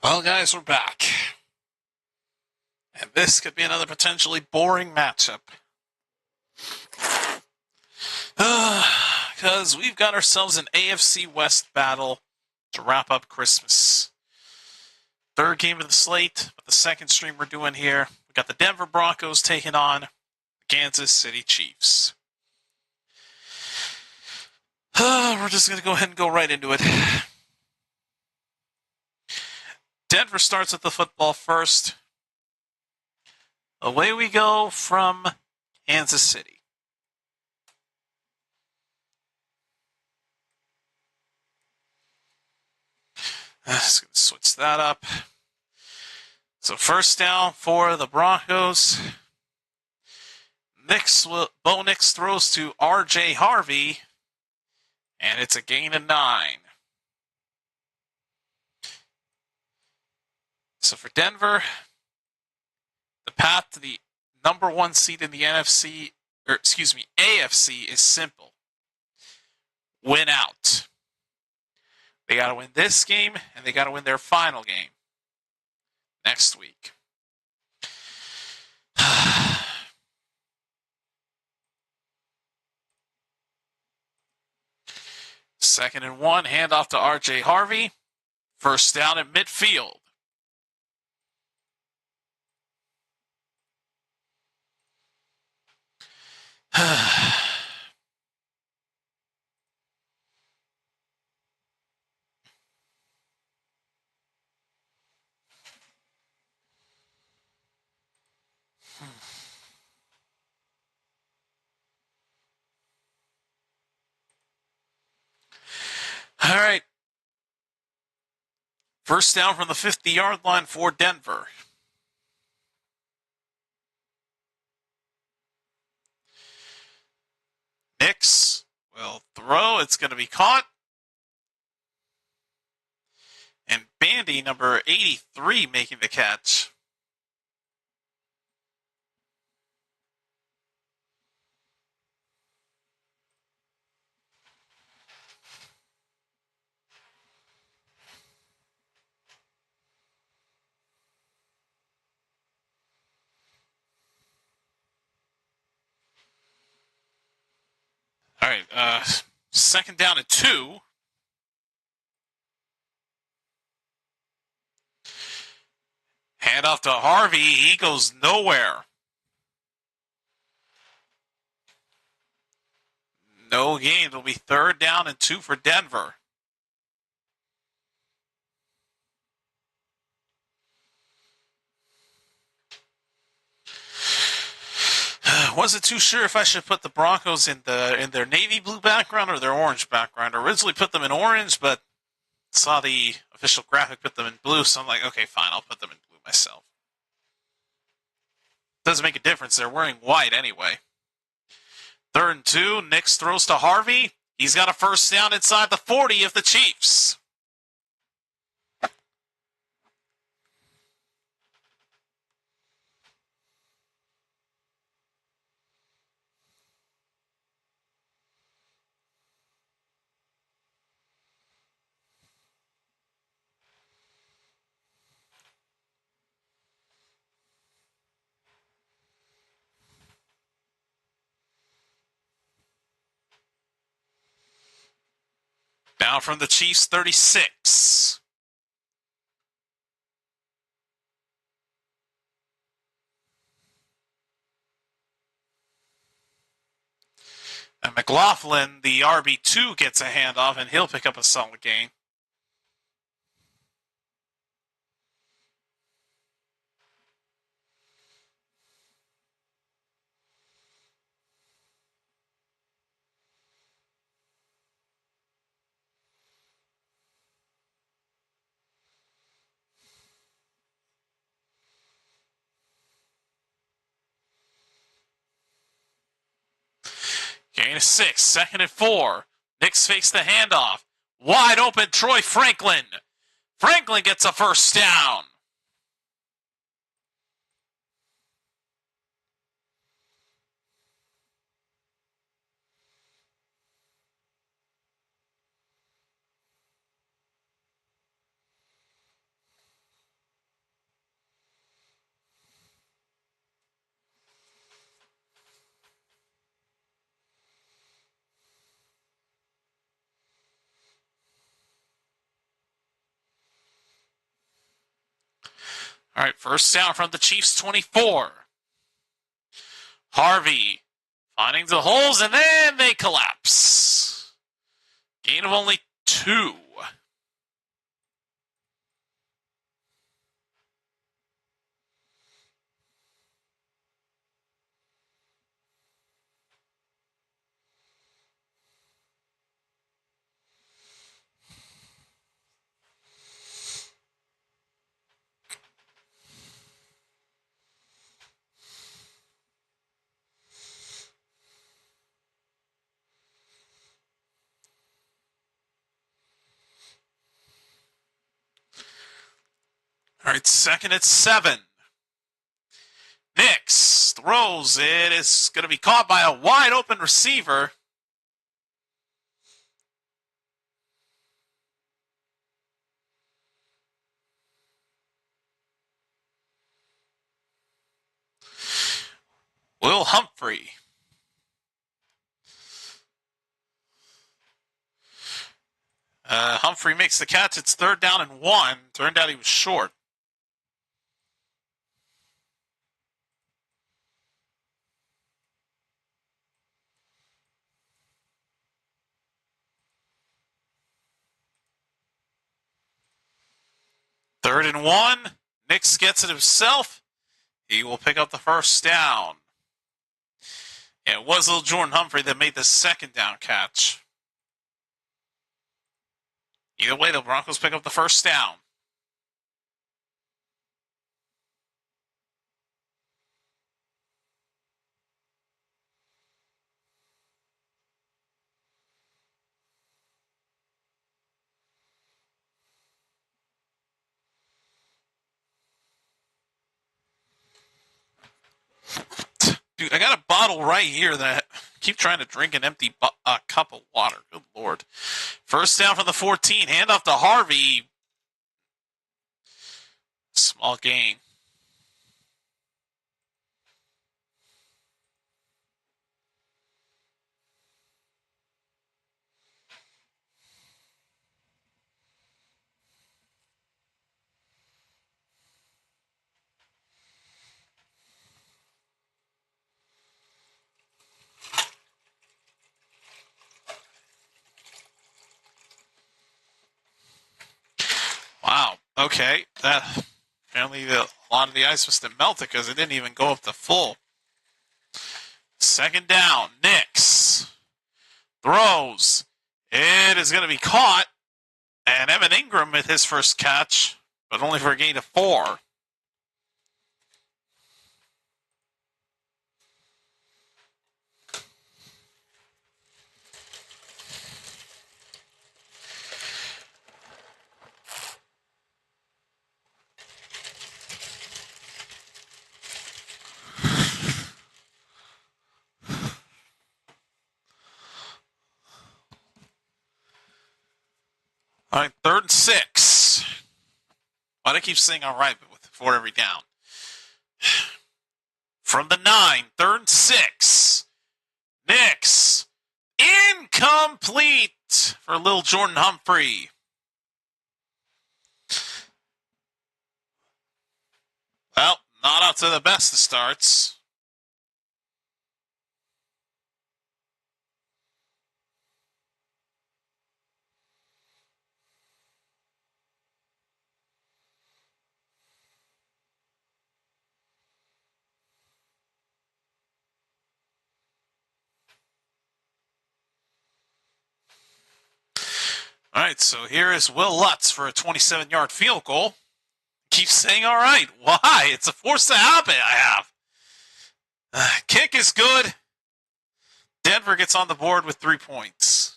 Well, guys, we're back. And this could be another potentially boring matchup. Because we've got ourselves an AFC West battle to wrap up Christmas. Third game of the slate, but the second stream we're doing here. We got the Denver Broncos taking on the Kansas City Chiefs. We're just going to go ahead and go right into it. Denver starts with the football first. Away we go from Kansas City. Just going to switch that up. So first down for the Broncos. Bo Nix throws to R.J. Harvey, and it's a gain of 9. So for Denver, the path to the number 1 seed in the AFC is simple. Win out. They got to win this game, and they got to win their final game next week. Second and 1, handoff to R.J. Harvey. First down at midfield. All right. First down from the 50-yard line for Denver. Nix will throw. It's going to be caught. And Bandy, number 83, making the catch. All right, second down at 2. Hand off to Harvey. He goes nowhere. No gain. It'll be third down and 2 for Denver. Wasn't too sure if I should put the Broncos in their navy blue background or their orange background. I originally put them in orange, but saw the official graphic put them in blue, so I'm like, okay, fine, I'll put them in blue myself. Doesn't make a difference. They're wearing white anyway. Third and 2. Nix throws to Harvey. He's got a first down inside the 40 of the Chiefs. Down from the Chiefs, 36. And McLaughlin, the RB2, gets a handoff, and he'll pick up a solid gain. Gain of 6, second and 4. Nix fakes the handoff. Wide open, Troy Franklin. Franklin gets a first down. All right, first down from the Chiefs 24. Harvey finding the holes, and then they collapse. Gain of only 2. All right, second at 7. Nix throws. It is going to be caught by a wide open receiver. Will Humphrey. Humphrey makes the catch. It's 3rd down and 1. Turned out he was short. Third and 1. Nix gets it himself. He will pick up the first down. It was little Jordan Humphrey that made the 2nd down catch. Either way, the Broncos pick up the first down. Dude, I got a bottle right here that I keep trying to drink an empty cup of water. Good Lord. First down from the 14. Hand off to Harvey. Small gain. Wow. Okay. That apparently a lot of the ice must have melted because it didn't even go up to full. 2nd down. Nix throws. It is going to be caught. And Evan Ingram with his first catch, but only for a gain of 4. All right, 3rd and 6. Why do I keep saying all right, but with 4 every down? From the 9, 3rd and 6. Nix. Incomplete for little Jordan Humphrey. Well, not up to the best of starts. All right, so here is Will Lutz for a 27-yard field goal. Keep saying all right. Why? It's a force to habit I have. Kick is good. Denver gets on the board with 3 points.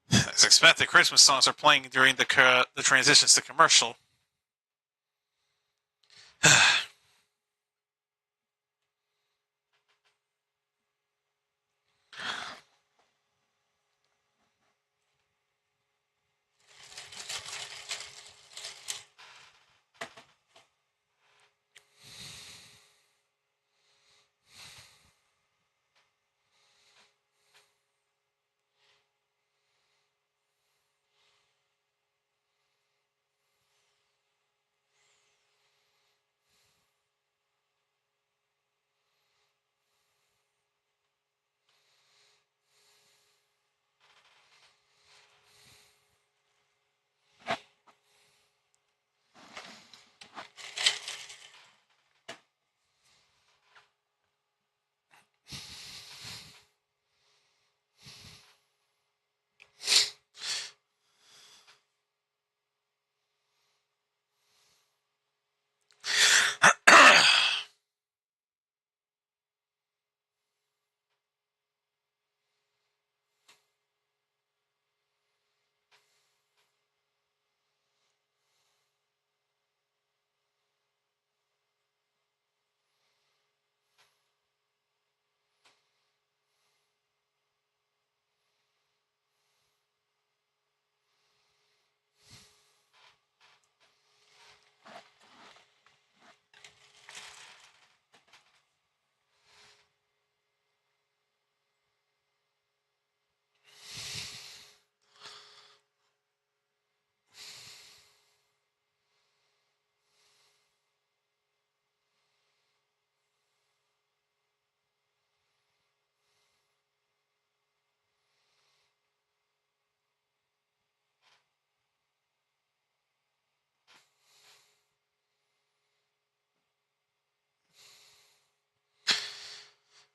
As expected, Christmas songs are playing during the transitions to commercial.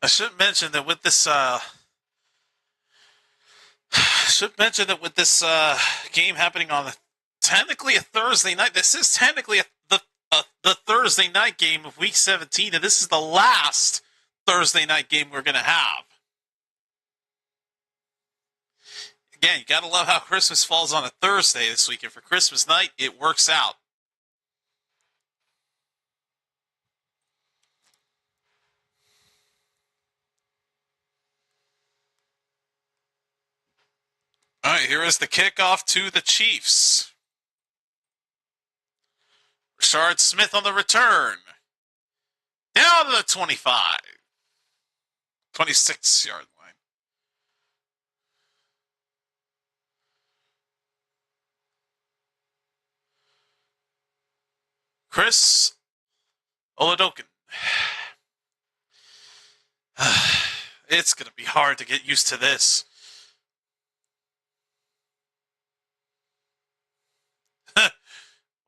I should mention that with this game happening on technically a Thursday night. This is technically the Thursday night game of Week 17, and this is the last Thursday night game we're going to have. Again, you got to love how Christmas falls on a Thursday this week, and for Christmas night, it works out. All right, here is the kickoff to the Chiefs. Rashard Smith on the return. Down to the 25. 26-yard line. Chris Oladokin. It's going to be hard to get used to this.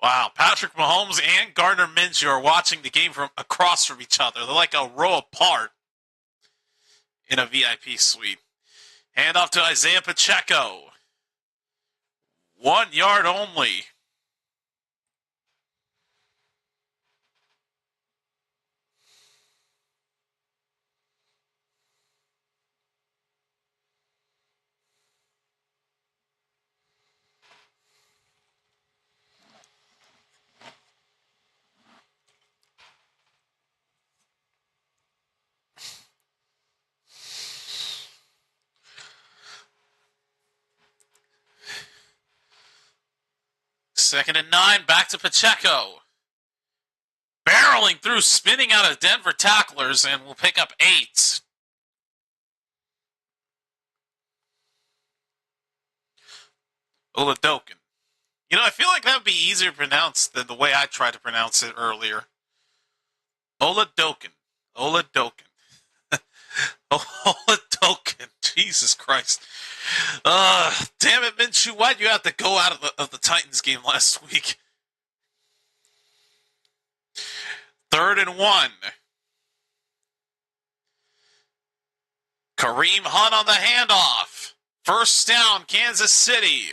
Wow, Patrick Mahomes and Gardner Minshew are watching the game from across from each other. They're like a row apart in a VIP suite. Hand off to Isaiah Pacheco. 1 yard only. Second and 9, back to Pacheco. Barreling through, spinning out of Denver tacklers, and will pick up 8. Oladokin. You know, I feel like that would be easier to pronounce than the way I tried to pronounce it earlier. Oladokin. Oladokin. Oladokin. Jesus Christ. Damn it, Minshew. Why'd you have to go out of the Titans game last week? 3rd and 1. Kareem Hunt on the handoff. First down, Kansas City.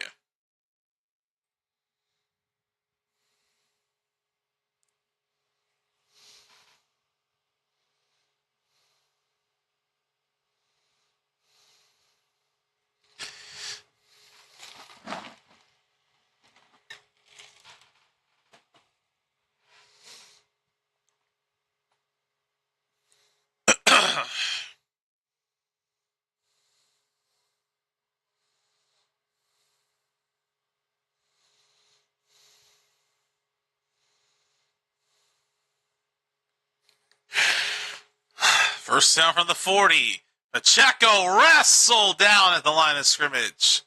First down from the 40. Pacheco wrestled down at the line of scrimmage.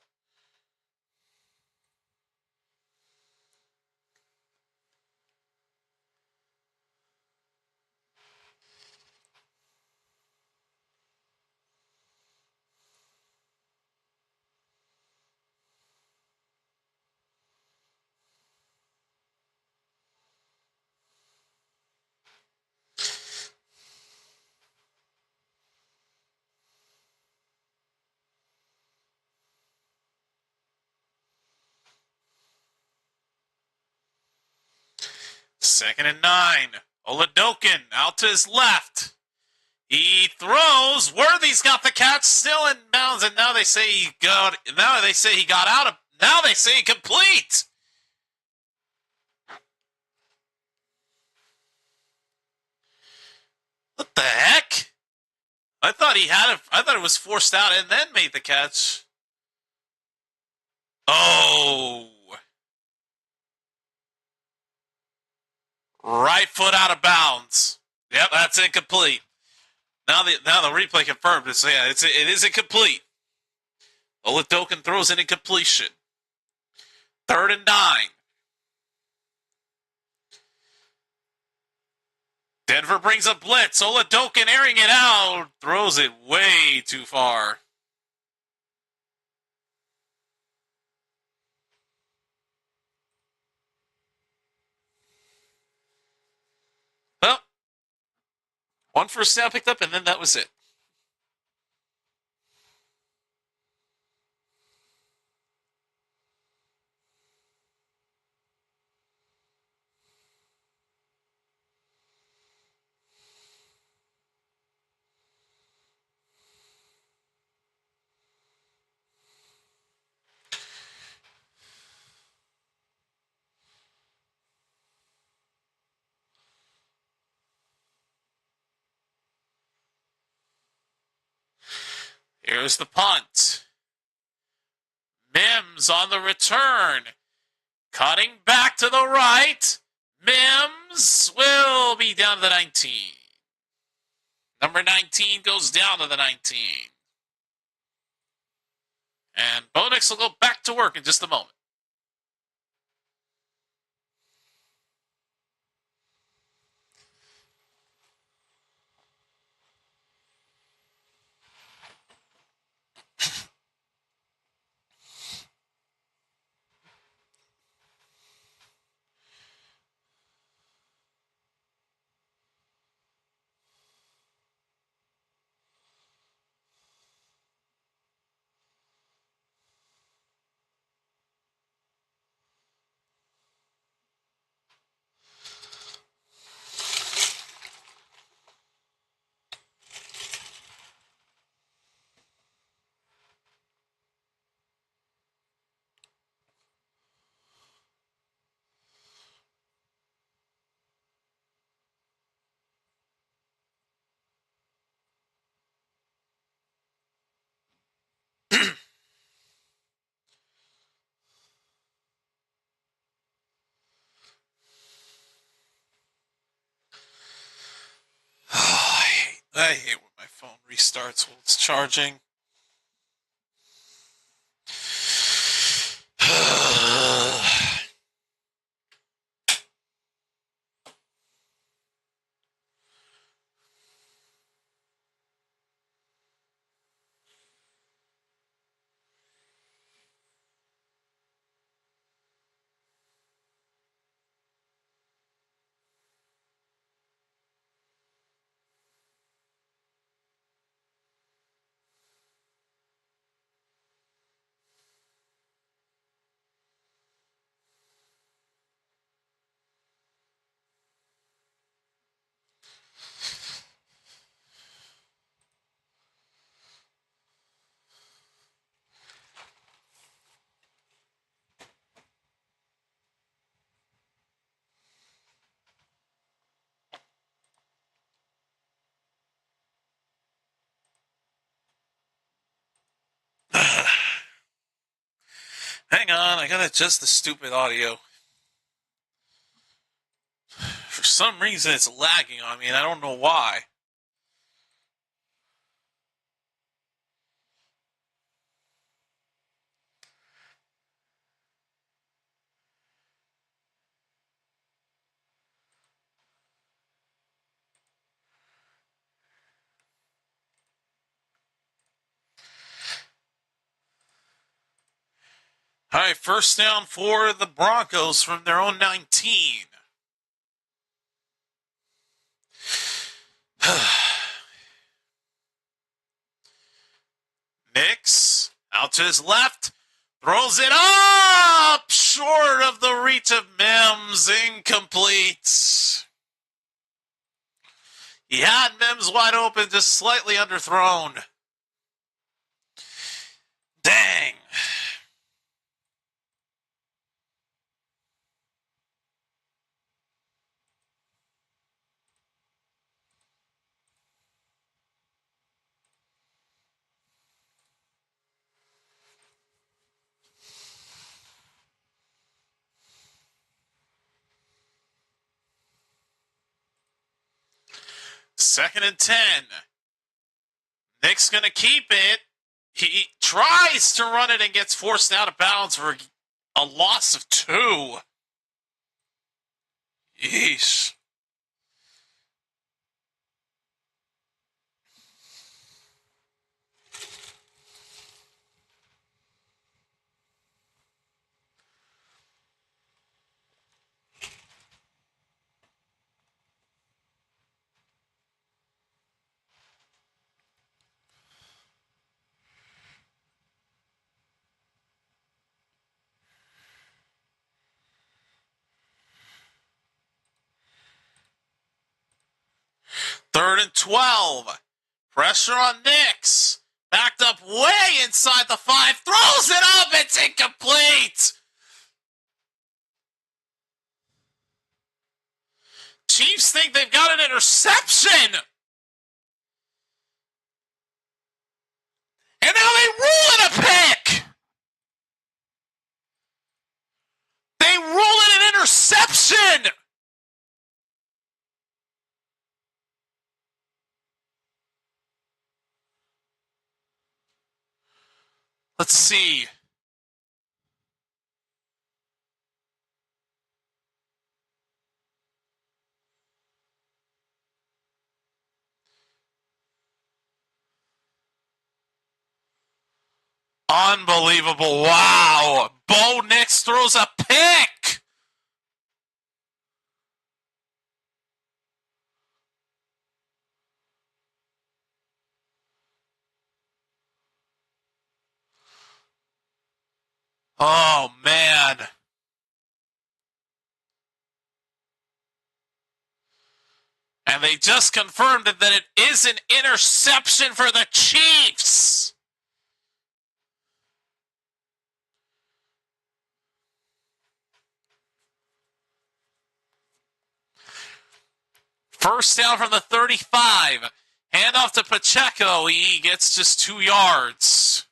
Second and 9. Oladokin out to his left. He throws. Worthy's got the catch, still in bounds, and now they say he got. Now they say he got out of. Now they say complete. What the heck? I thought he had it. I thought it was forced out and then made the catch. Oh. Right foot out of bounds. Yep, that's incomplete. Now the replay confirmed it. So yeah, it is incomplete. Oladokin throws an incompletion. 3rd and 9. Denver brings a blitz. Oladokin airing it out. Throws it way too far. Well, one first down picked up, and then that was it. Here's the punt. Mims on the return. Cutting back to the right. Mims will be down to the 19. Number 19 goes down to the 19. And Bo Nix will go back to work in just a moment. I hate when my phone restarts while it's charging. Hang on, I gotta adjust the stupid audio. For some reason, it's lagging on me, and I don't know why. All right, first down for the Broncos from their own 19. Nix out to his left, throws it up, short of the reach of Mims, incomplete. He had Mims wide open, just slightly underthrown. Dang. Second and 10. Nick's going to keep it. He tries to run it and gets forced out of bounds for a loss of 2. Yeesh. Third and 12. Pressure on Nix. Backed up way inside the 5. Throws it up. It's incomplete. Chiefs think they've got an interception. And Let's see. Unbelievable. Wow. Bo Nix throws a pick. Oh, man. And they just confirmed that it is an interception for the Chiefs. First down from the 35. Handoff to Pacheco. He gets just 2 yards.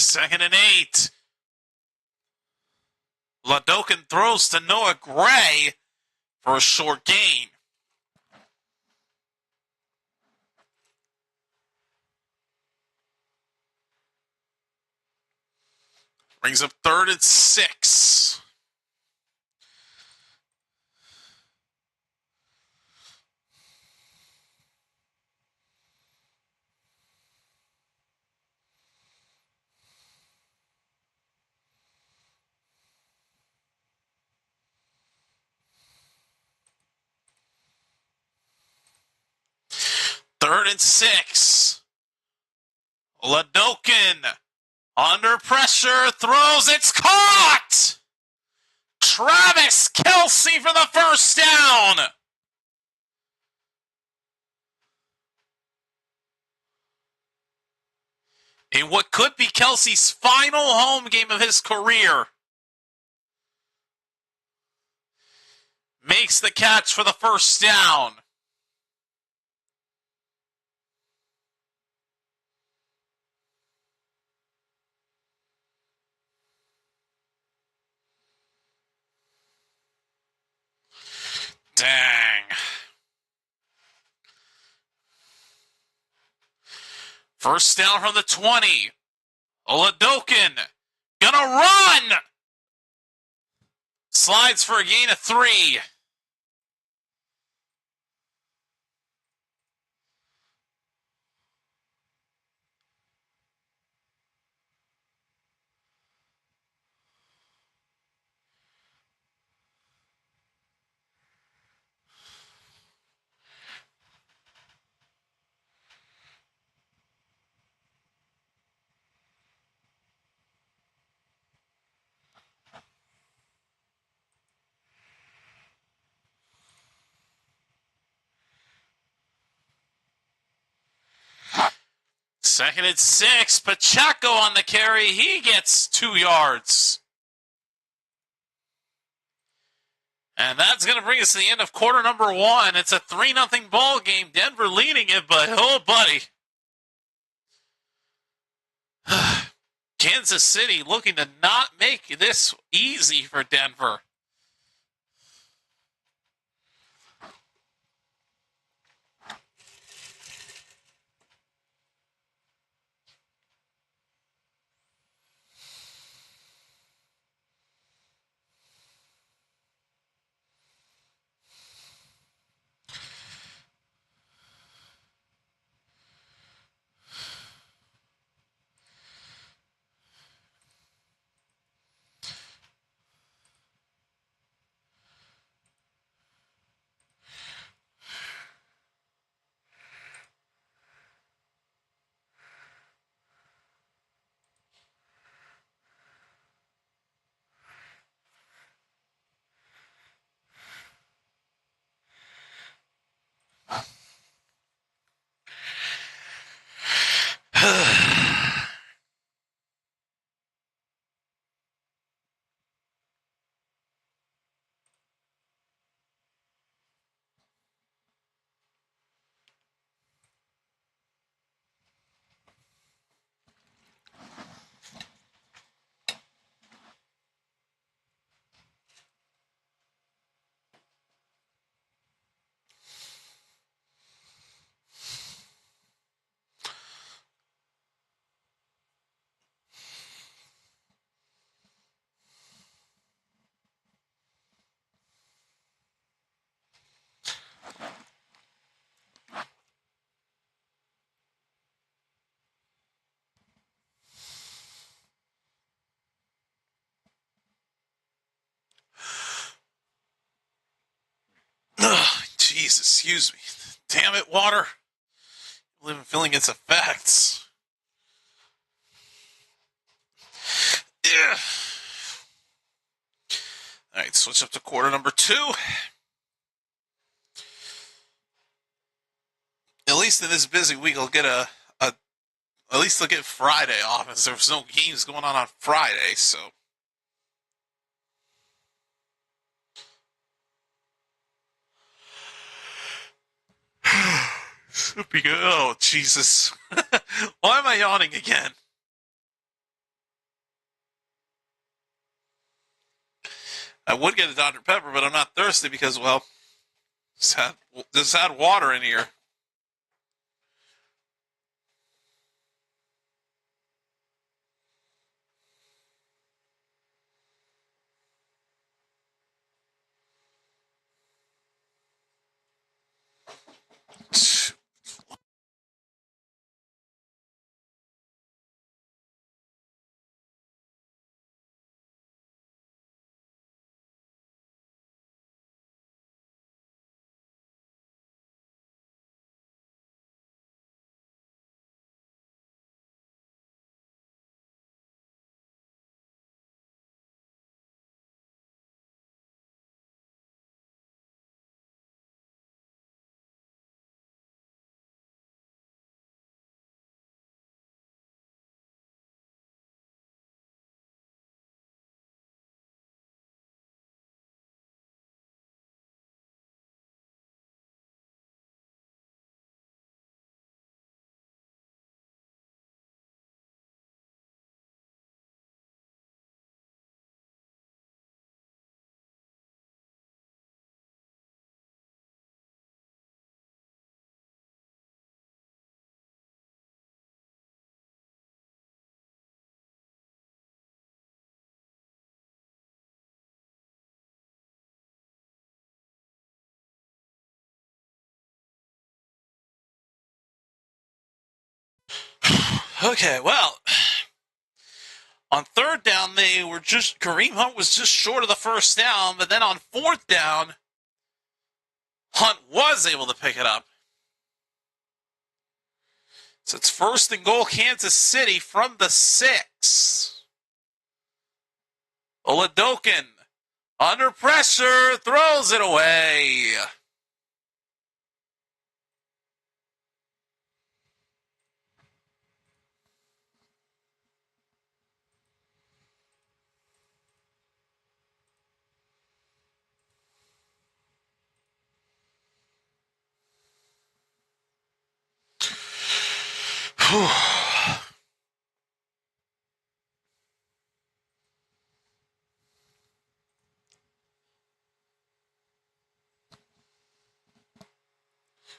Second and 8. Ladokin throws to Noah Gray for a short gain. Brings up 3rd and 6. Third and 6. Ladokin under pressure throws. It's caught. Travis Kelce for the first down. In what could be Kelce's final home game of his career. Makes the catch for the first down. Dang. First down from the 20. Oladokin gonna run. Slides for a gain of 3. Second and 6. Pacheco on the carry. He gets 2 yards. And that's going to bring us to the end of quarter number 1. It's a 3-0 ball game. Denver leading it, but oh, buddy. Kansas City looking to not make this easy for Denver. Jesus, excuse me. Damn it, water. I live and feeling its effects. Yeah. All right, switch up to quarter number 2. At least in this busy week, I'll get at least I'll get Friday off, as there's no games going on Friday, so. Oh, Jesus. Why am I yawning again? I would get a Dr. Pepper, but I'm not thirsty because, well, just had water in here. Okay, well, on third down, Kareem Hunt was just short of the first down, but then on fourth down, Hunt was able to pick it up. So it's 1st and goal, Kansas City from the 6. Oladokin, under pressure, throws it away.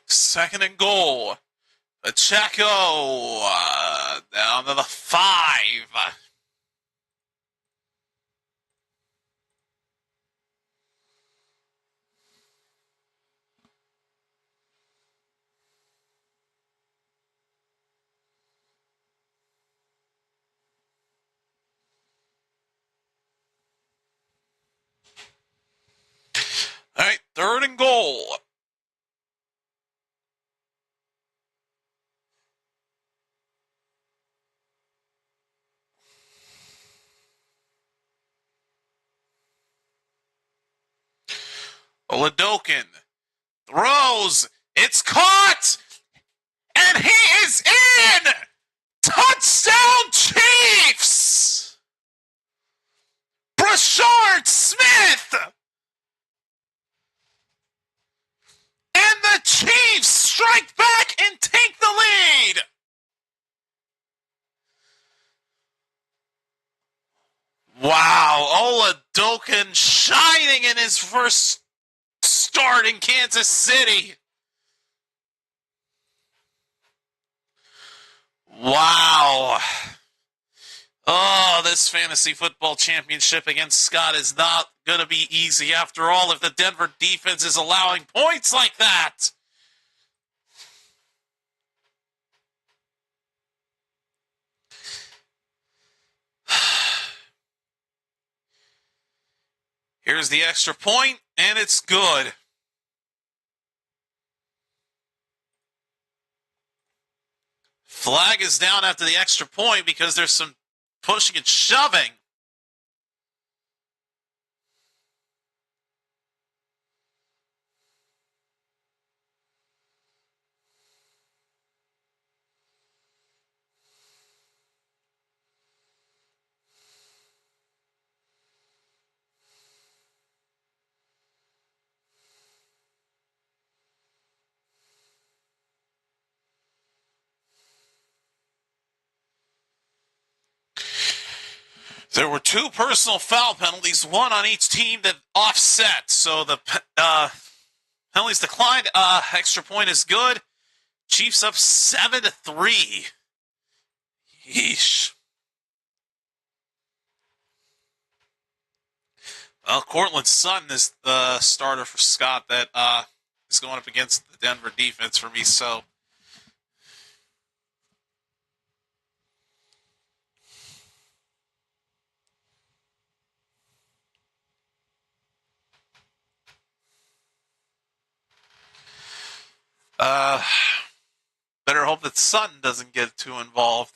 Second and goal. Pacheco down to the 5. All right, 3rd and goal. Oladokin throws. It's caught! And he is in! Touchdown Chiefs! Brashard Smith! And the Chiefs strike back and take the lead! Wow, Oladokin shining in his first start in Kansas City. Wow. Oh, this fantasy football championship against Scott is not going to be easy after all if the Denver defense is allowing points like that. Here's the extra point, and it's good. Flag is down after the extra point because there's some pushing and shoving. There were 2 personal foul penalties, 1 on each team that offset. So the penalties declined. Extra point is good. Chiefs up 7-3. Yeesh. Well, Cortland Sutton is the starter for Scott that is going up against the Denver defense for me. So better hope that Sutton doesn't get too involved.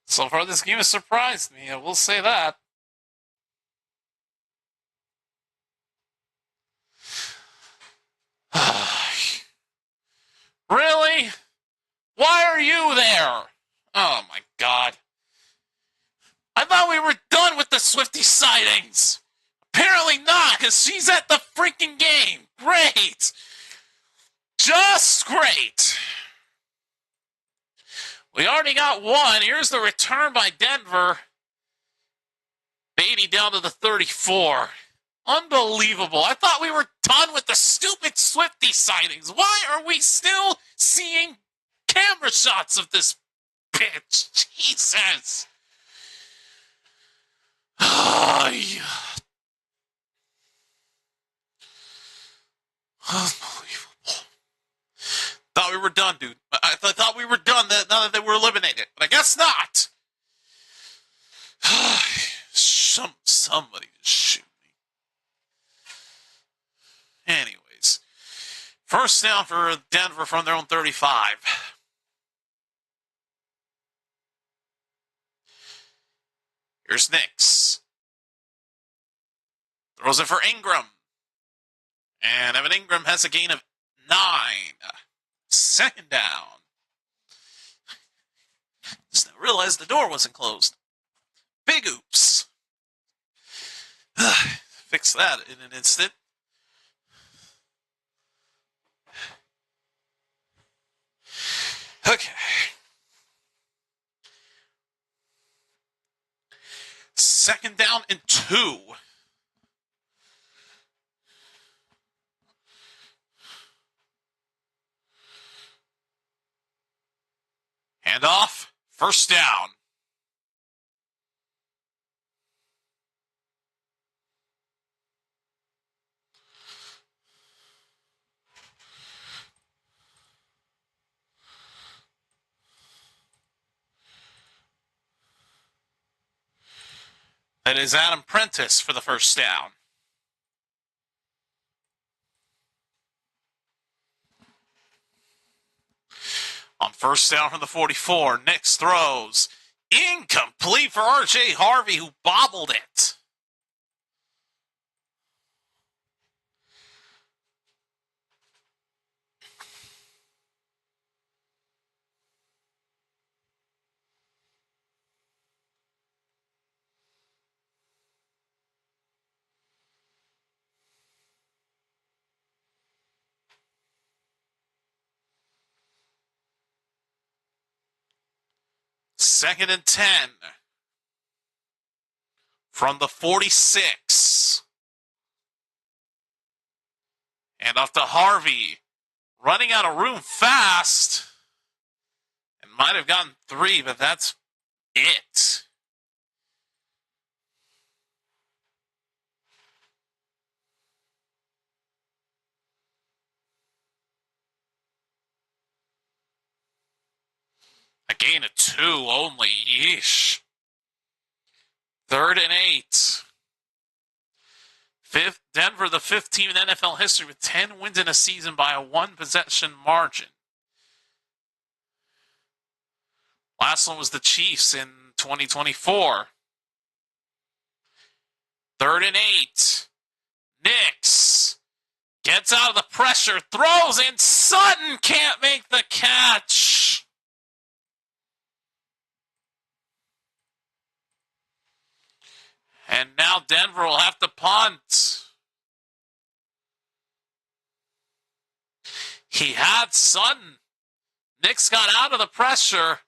So far, this game has surprised me. I will say that. Really? Why are you there? Oh my god. I thought we were done with the Swifty sightings. Apparently not, because she's at the freaking game. Great. Just great. We already got 1. Here's the return by Denver. Beatty down to the 34. Unbelievable. I thought we were done with the stupid Swifty sightings. Why are we still seeing camera shots of this bitch? Jesus. Unbelievable. Thought we were done, dude. I thought we were done now that they were eliminated, but I guess not. Somebody just shoot me. Anyways, first down for Denver from their own 35. Here's Nix. Throws it for Ingram. And Evan Ingram has a gain of 9. Second down. Just now realized the door wasn't closed. Big oops. Fix that in an instant. Okay. Second down and 2. Handoff. First down. That is Adam Prentice for the first down. On first down from the 44, Nix throws. Incomplete for R.J. Harvey, who bobbled it. Second and 10 from the 46. And off to Harvey. Running out of room fast. And might have gotten 3, but that's it. A gain of 2 only. Yeesh. 3rd and 8. Denver, the 5th team in NFL history with 10 wins in a season by a 1-possession margin. Last one was the Chiefs in 2024. 3rd and 8. Nix gets out of the pressure, throws, and Sutton can't make the catch. And now Denver will have to punt. He had Sutton. Nix got out of the pressure.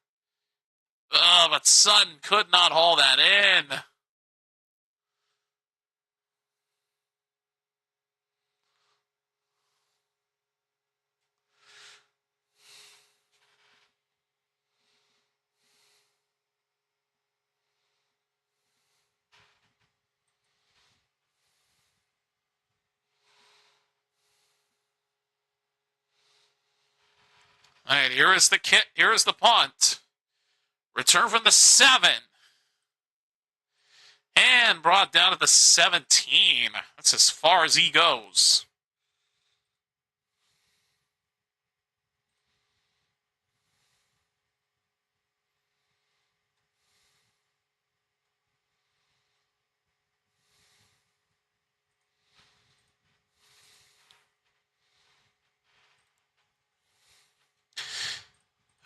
But Sutton could not haul that in. All right, here is the kick. Here is the punt. Return from the 7. And brought down to the 17. That's as far as he goes.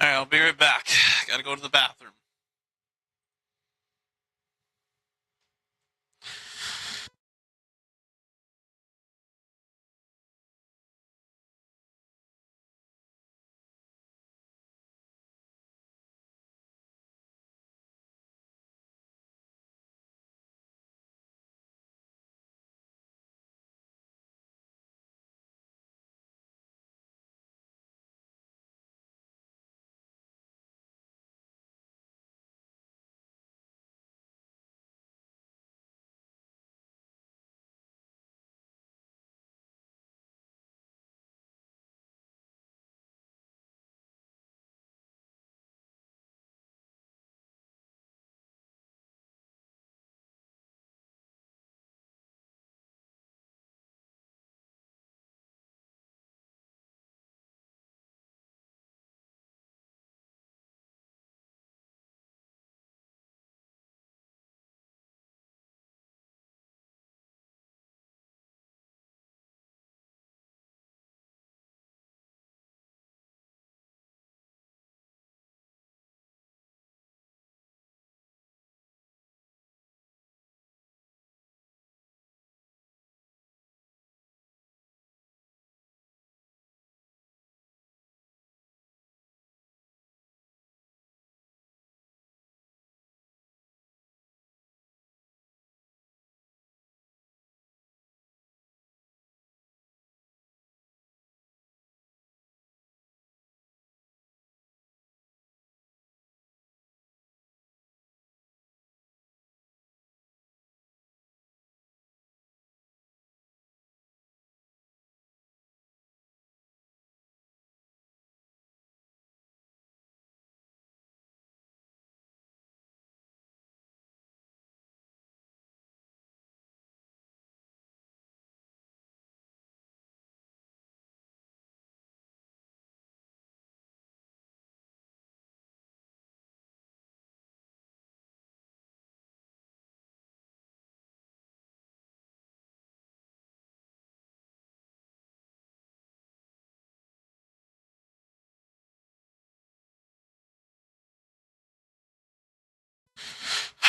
All right, I'll be right back. Got to go to the bathroom.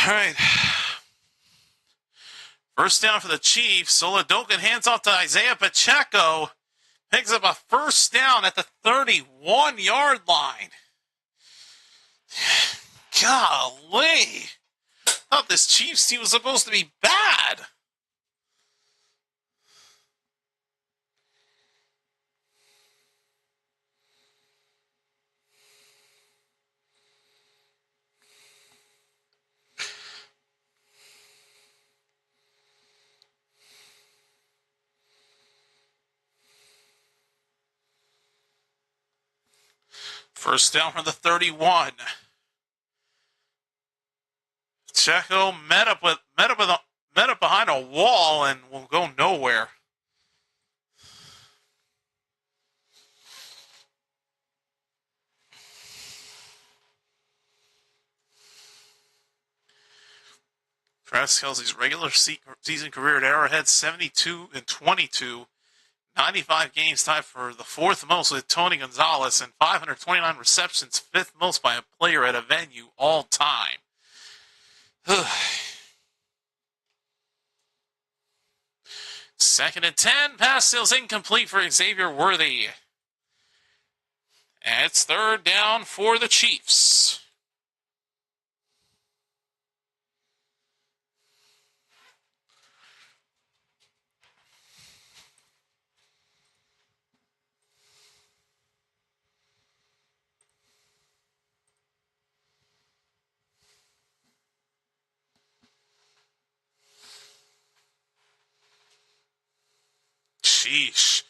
All right. First down for the Chiefs. Oladokin hands off to Isaiah Pacheco. Picks up a first down at the 31-yard line. Golly. Thought this Chiefs team was supposed to be bad. First down from the 31. Pacheco met up behind a wall and will go nowhere. Travis Kelce's regular season career at Arrowhead, 72-22. 95 games, tied for the fourth most with Tony Gonzalez, and 529 receptions, fifth most by a player at a venue all time. Second and 10, pass steals incomplete for Xavier Worthy. And it's third down for the Chiefs. Sheesh.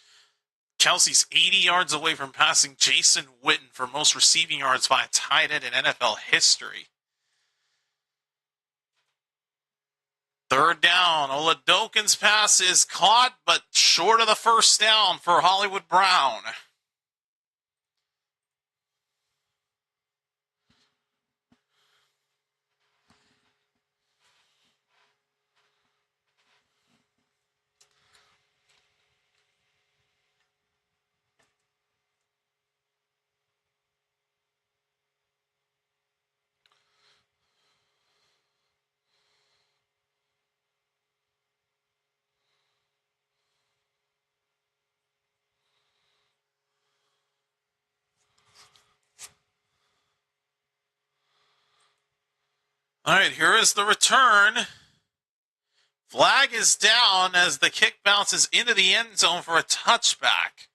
Kelce's 80 yards away from passing Jason Witten for most receiving yards by a tight end in NFL history. Third down. Oladokin's pass is caught, but short of the first down for Hollywood Brown. All right, here is the return. Flag is down as the kick bounces into the end zone for a touchback.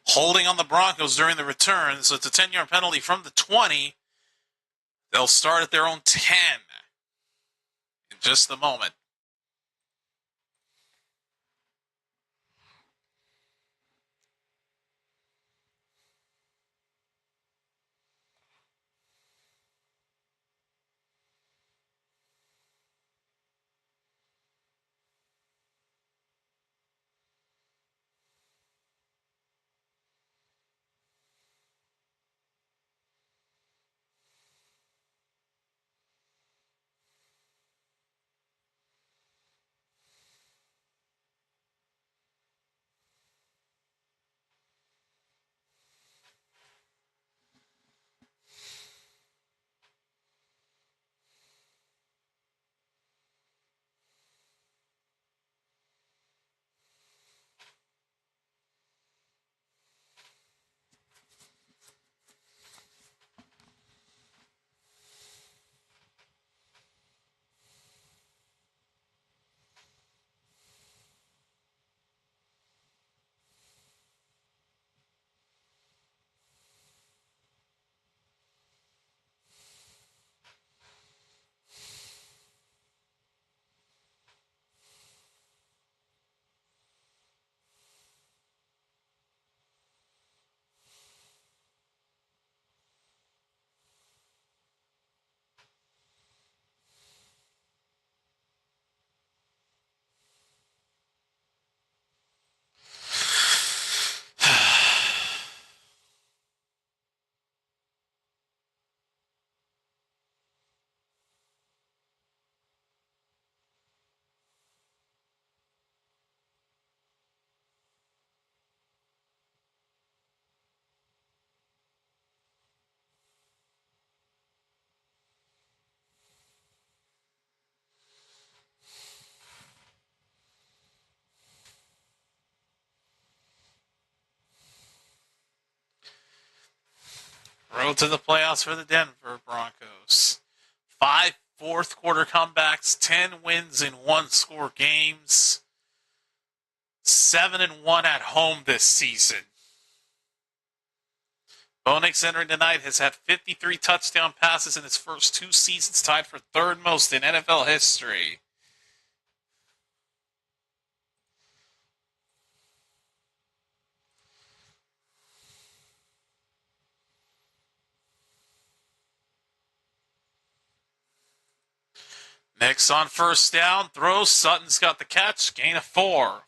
Holding on the Broncos during the return, so it's a 10-yard penalty from the 20. They'll start at their own 10 in just a moment. Road to the playoffs for the Denver Broncos. 5 fourth quarter comebacks, 10 wins in one-score games, 7-1 at home this season. Bo Nix entering tonight has had 53 touchdown passes in his first 2 seasons, tied for third most in NFL history. Nix on first down, throws, Sutton's got the catch, gain of 4.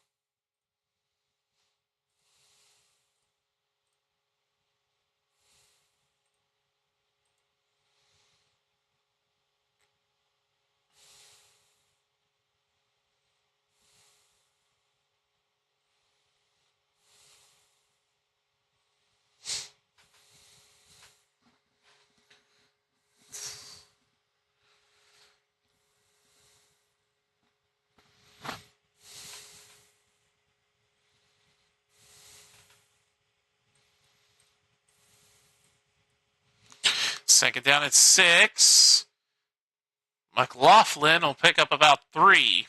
Second down at 6. McLaughlin will pick up about 3.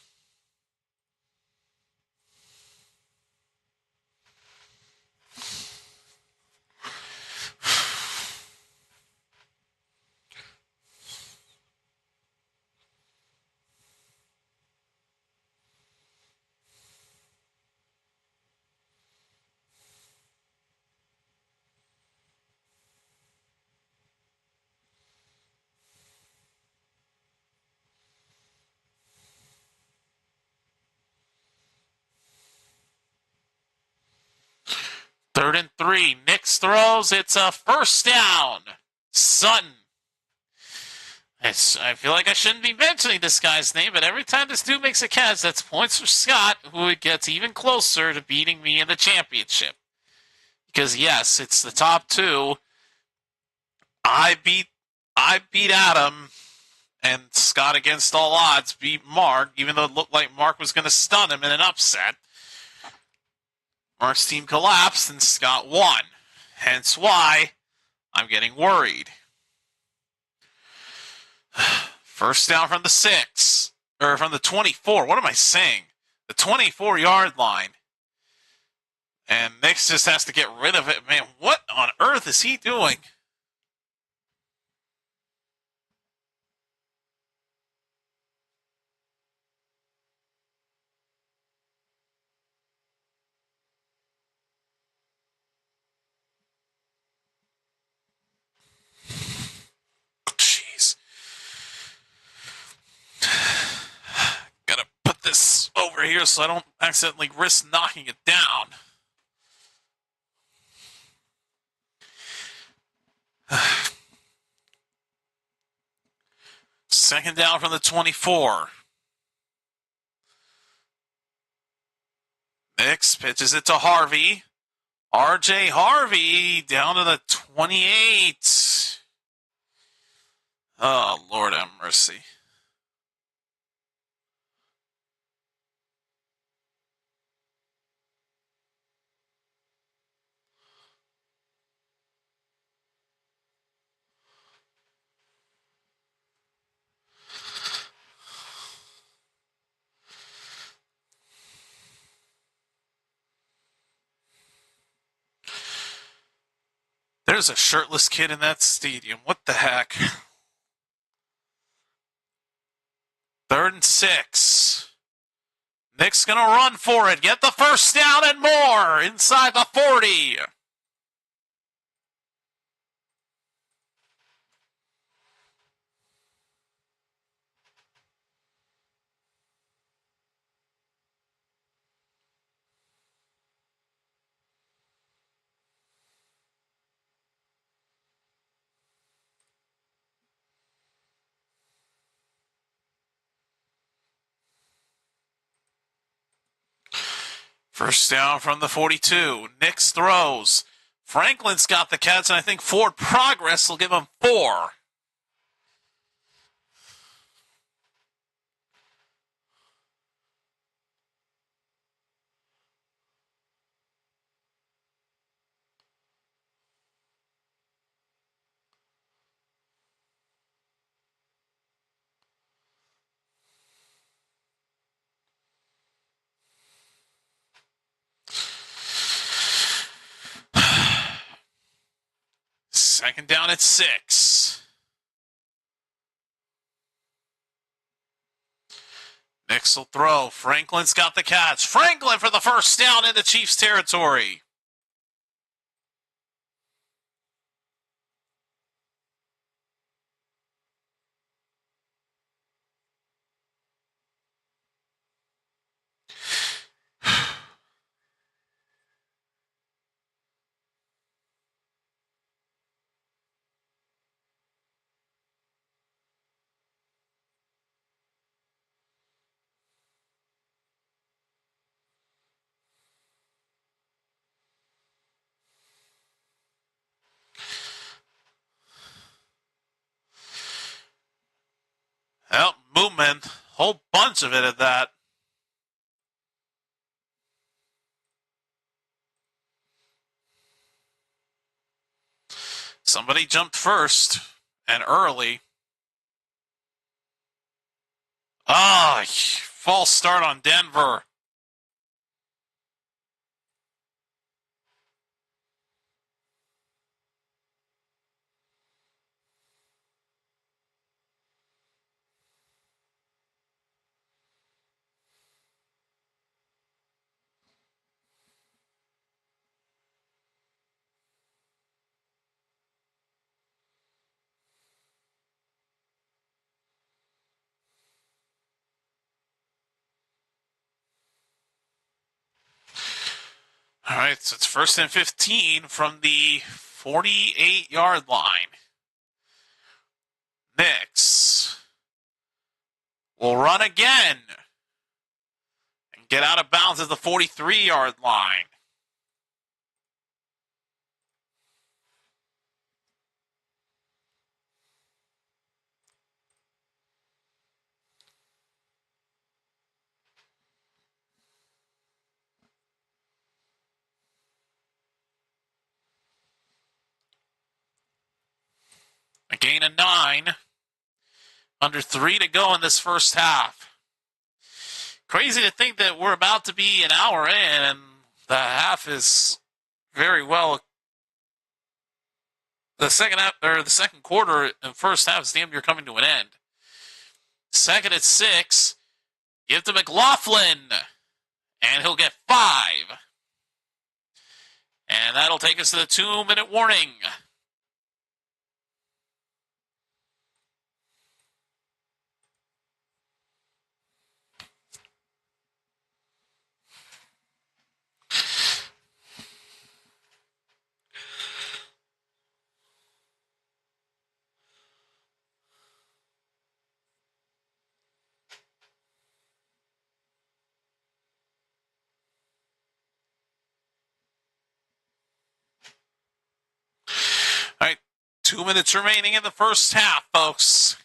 Third and 3. Nix throws. It's a first down. Sutton. I feel like I shouldn't be mentioning this guy's name, but every time this dude makes a catch, that's points for Scott, who gets even closer to beating me in the championship. Because yes, it's the top 2. I beat Adam, and Scott, against all odds, beat Mark, even though it looked like Mark was going to stun him in an upset. Mark's team collapsed and Scott won. Hence why I'm getting worried. First down from the 6. Or from the 24. What am I saying? The 24-yard line. And Nix just has to get rid of it. Man, what on earth is he doing? Gotta put this over here so I don't accidentally risk knocking it down. Second down from the 24. Nix pitches it to Harvey. RJ Harvey down to the 28. Oh, Lord have mercy. There's a shirtless kid in that stadium. What the heck? Third and 6. Nick's going to run for it. Get the first down and more inside the 40. First down from the 42. Nix throws. Franklin's got the catch, and I think forward progress will give him 4. Second down at 6. Nix will throw. Franklin's got the catch. Franklin for the first down in the Chiefs territory. Well, movement. Whole bunch of it at that. Somebody jumped first and early. False start on Denver. All right, so it's 1st and 15 from the 48-yard line. Nix will run again and get out of bounds at the 43-yard line. A gain of 9. Under 3 to go in this first half. Crazy to think that we're about to be an hour in and the half is very well. The second half, or the second quarter and first half is damn near coming to an end. Second at 6. Give to McLaughlin. And he'll get 5. And that'll take us to the 2-minute warning. All right, 2 minutes remaining in the first half, folks.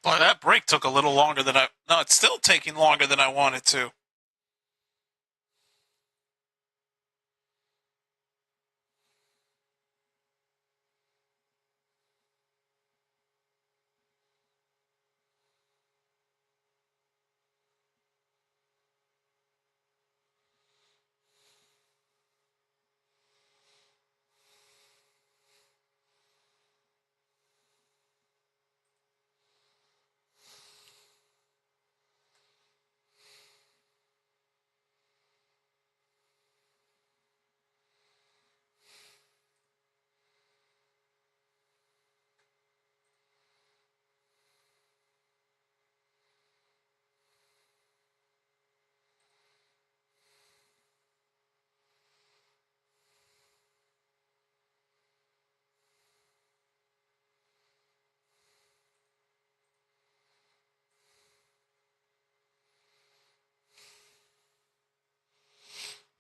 Boy, that break took a little longer than No, it's still taking longer than I wanted to.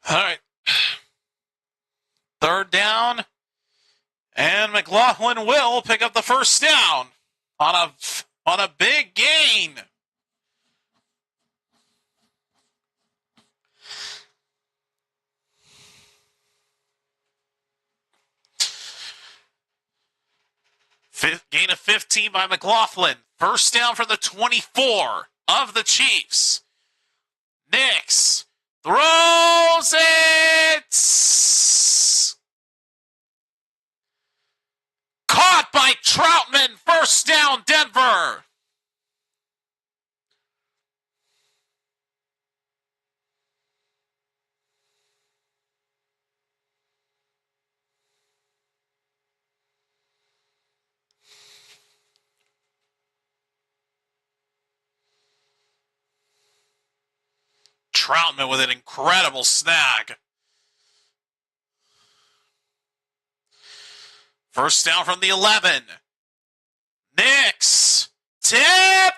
All right. Third down, and McLaughlin will pick up the first down on a big gain. Gain of 15 by McLaughlin. First down for the 24 of the Chiefs. Nix throws it. Caught by Troutman. First down, Denver. Troutman with an incredible snag. First down from the 11. Nix tipped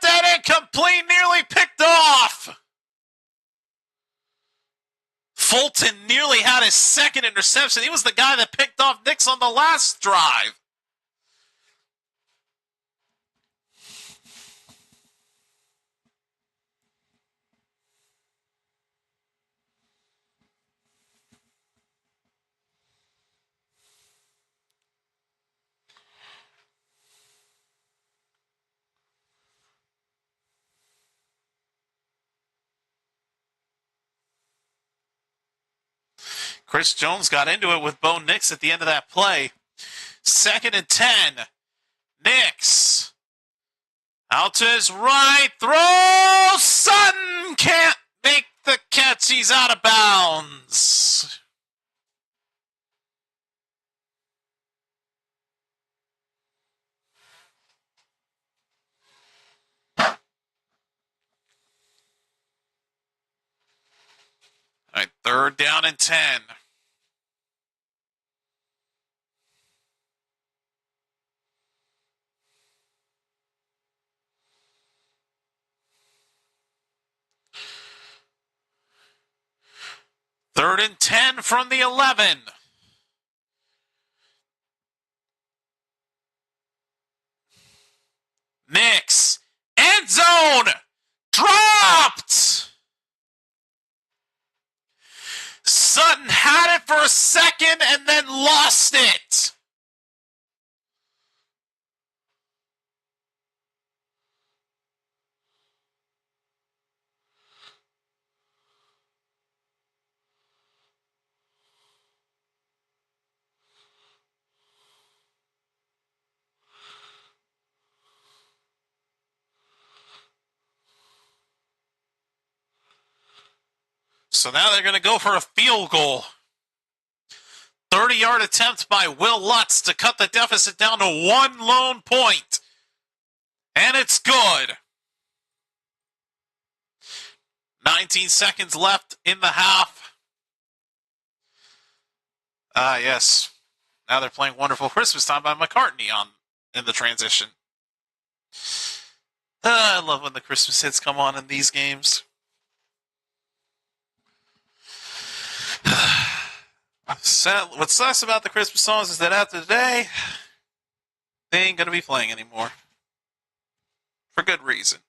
and incomplete, nearly picked off. Fulton nearly had his second interception. He was the guy that picked off Nix on the last drive. Chris Jones got into it with Bo Nix at the end of that play. 2nd and 10. Nix out to his right. Throw. Sutton can't make the catch. He's out of bounds. All right, 3rd down and 10. Third and 10 from the 11. Nix. End zone. Dropped. Sutton had it for a second and then lost it. So now they're going to go for a field goal. 30-yard attempt by Will Lutz to cut the deficit down to 1 lone point. And it's good. 19 seconds left in the half. Yes. Now they're playing Wonderful Christmas Time by McCartney in the transition. I love when the Christmas hits come on in these games. What sucks about the Christmas songs is that after today, they ain't going to be playing anymore. for good reason.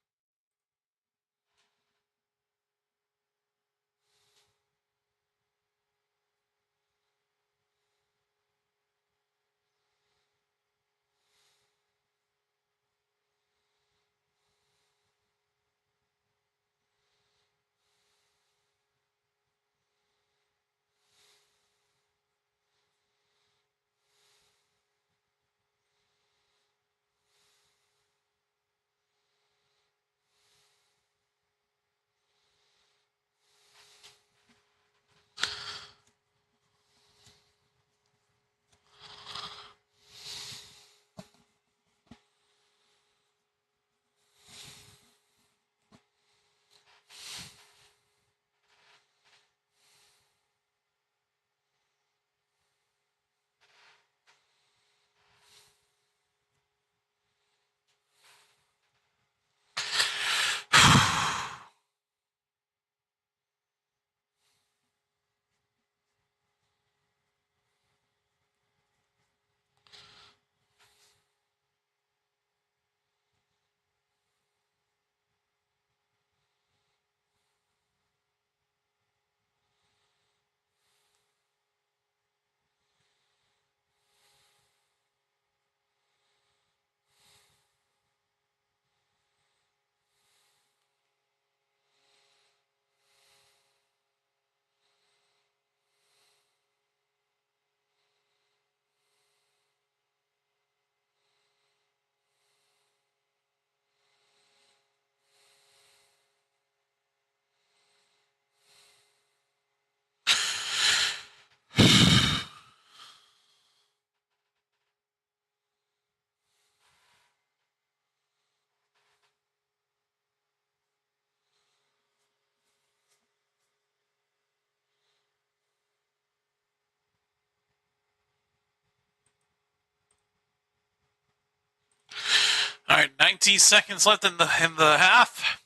All right, 19 seconds left in the half.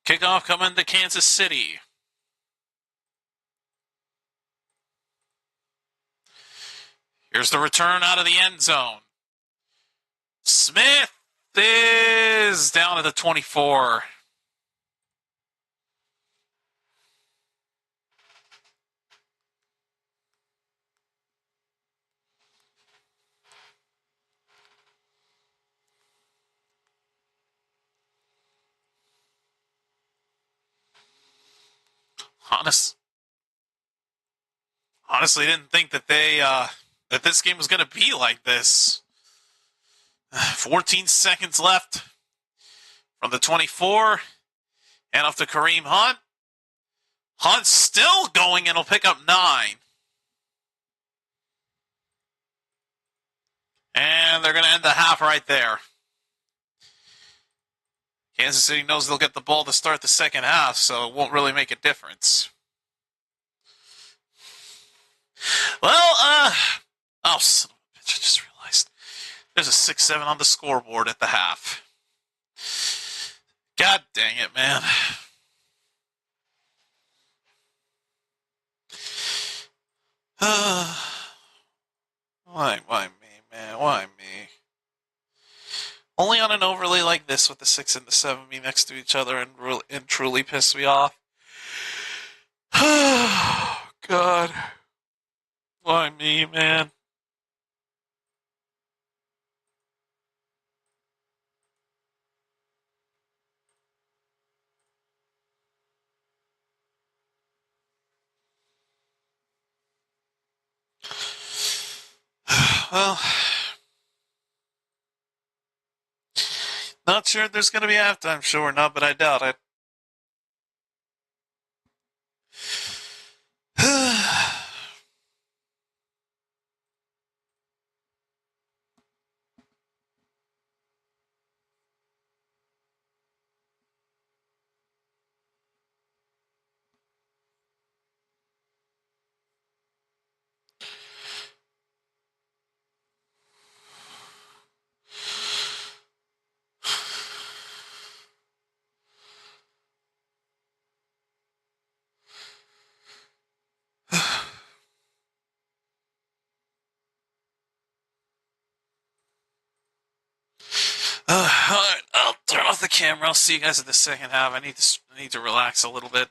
Kickoff coming to Kansas City. Here's the return out of the end zone. Smith is down at the 24. Honestly, didn't think that that this game was going to be like this. 14 seconds left from the 24. And off to Kareem Hunt. Hunt's still going and he'll pick up 9. And they're going to end the half right there. Kansas City knows they'll get the ball to start the second half, so it won't really make a difference. Well, oh, son of a bitch, I just realized. There's a 6-7 on the scoreboard at the half. God dang it, man. Why me, man? Why me? Only on an overlay like this with the 6 and the 7 being next to each other and truly piss me off. God. Why me, man? Well, not sure if there's going to be a halftime show or not, but I doubt it. All right, I'll turn off the camera. I'll see you guys in the second half. I need to relax a little bit.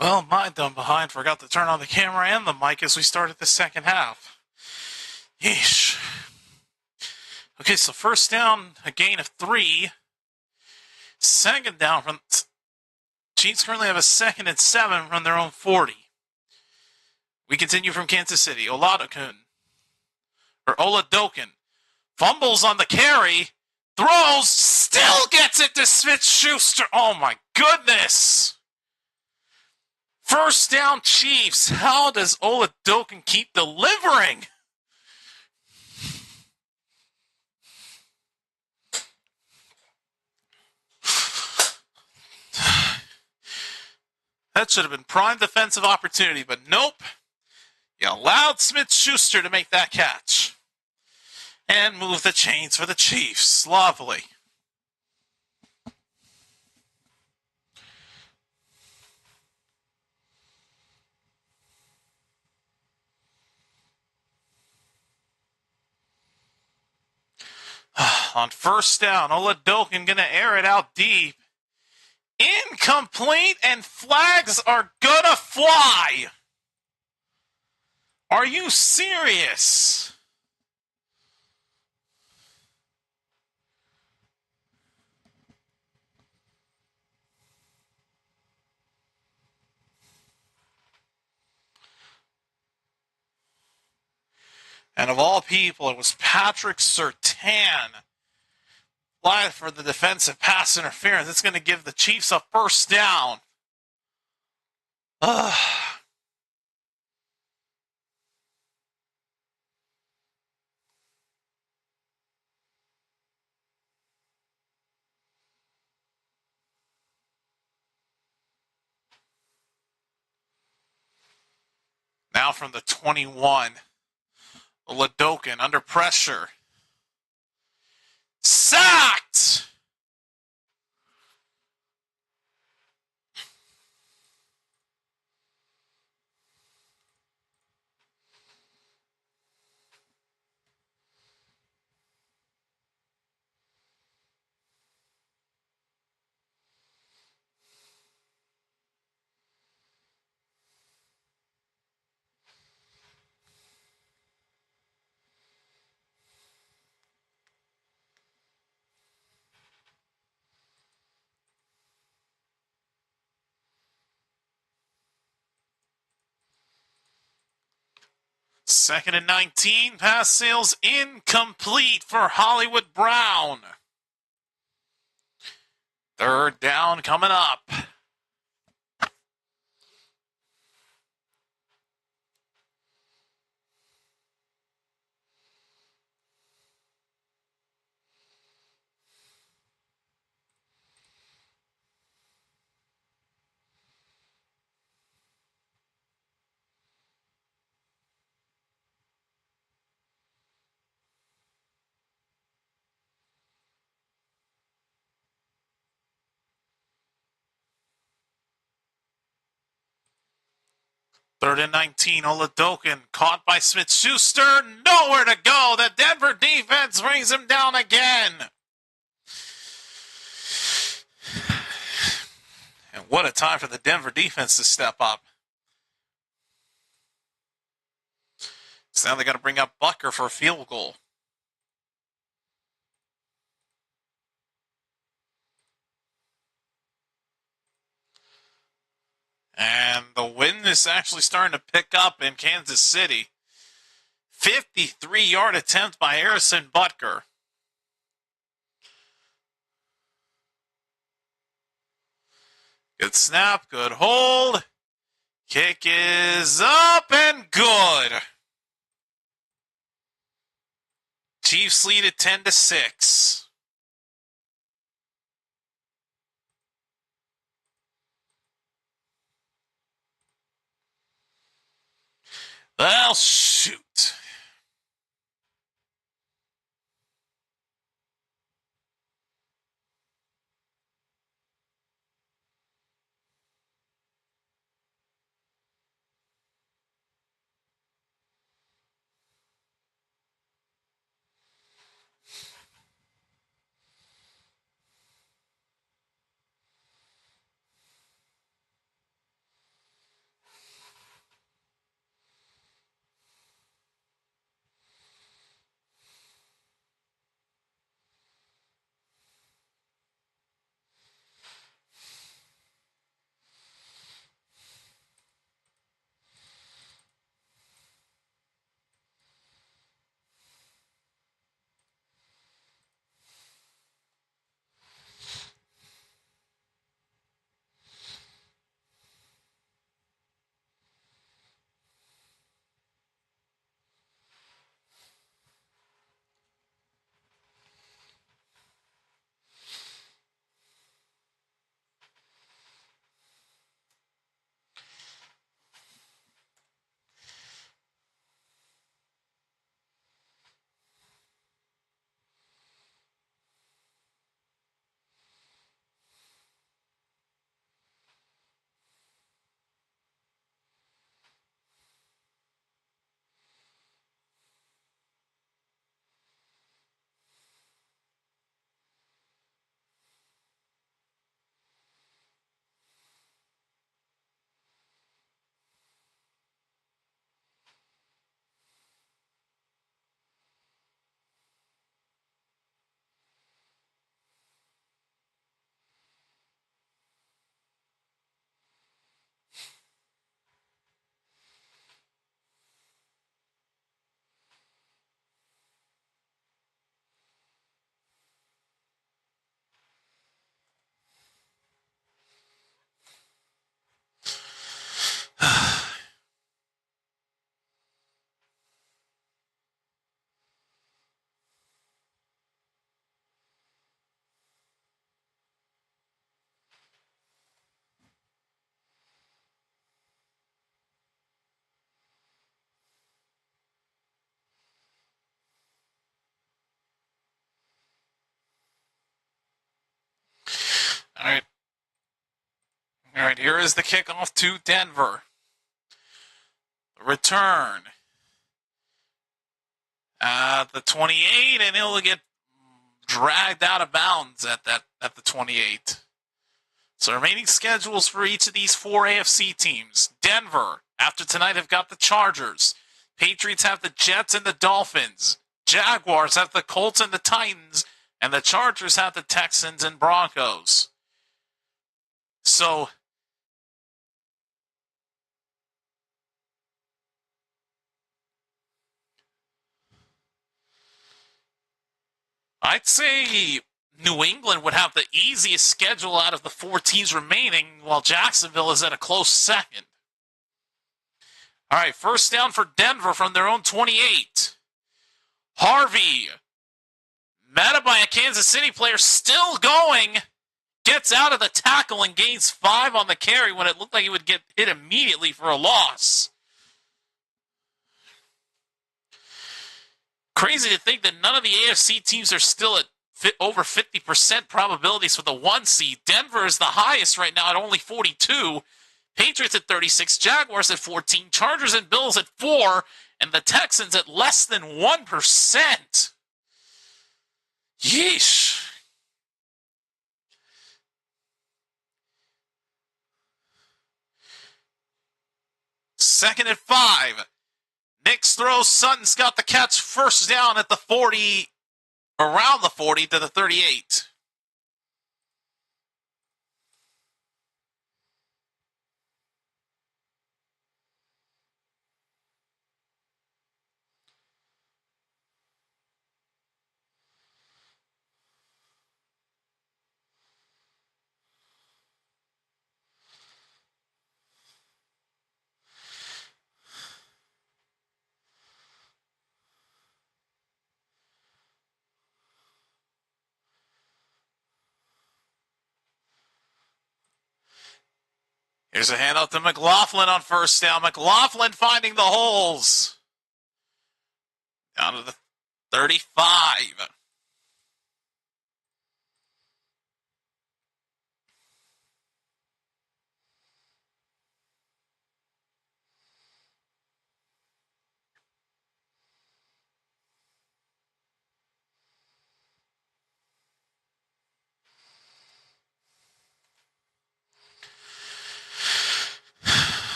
Well, my dumb behind forgot to turn on the camera and the mic as we started the second half. Yeesh. Okay, so first down, a gain of 3. Second down from Chiefs currently have a 2nd and 7 from their own 40. We continue from Kansas City. Oladokin fumbles on the carry, throws, still gets it to Smith-Schuster. Oh my goodness! First down, Chiefs. How does Oladokin keep delivering? That should have been prime defensive opportunity, but nope. You allowed Smith-Schuster to make that catch. And move the chains for the Chiefs. Lovely. On first down, Oladokin going to air it out deep. Incomplete, and flags are going to fly. Are you serious? And of all people, it was Patrick Surtain. Flag for the defensive pass interference. It's going to give the Chiefs a first down. Now from the 21. Oladokin under pressure. Sacked! Second and 19. Pass sails incomplete for Hollywood Brown. Third down coming up. Third and 19, Oladokin caught by Smith-Schuster. Nowhere to go. The Denver defense brings him down again. And what a time for the Denver defense to step up. So now they got to bring up Butker for a field goal. And the wind is actually starting to pick up in Kansas City. 53-yard attempt by Harrison Butker. Good snap, good hold. Kick is up and good. Chiefs lead at 10-6. Well, shoot. All right, here is the kickoff to Denver. Return at the 28, and he'll get dragged out of bounds at the 28. So remaining schedules for each of these four AFC teams. Denver, after tonight, have got the Chargers. Patriots have the Jets and the Dolphins. Jaguars have the Colts and the Titans. And the Chargers have the Texans and Broncos. So I'd say New England would have the easiest schedule out of the four teams remaining, while Jacksonville is at a close second. All right, first down for Denver from their own 28. Harvey, met up by a Kansas City player, still going, gets out of the tackle and gains 5 on the carry when it looked like he would get hit immediately for a loss. Crazy to think that none of the AFC teams are still at over 50% probabilities for the 1 seed. Denver is the highest right now at only 42. Patriots at 36, Jaguars at 14, Chargers and Bills at 4, and the Texans at less than 1%. Yeesh. Second and 5. Nix throws, Sutton's got the catch, first down at the 40, around the 40 to the 38. Here's a handout to McLaughlin on first down. McLaughlin finding the holes. Down to the 35.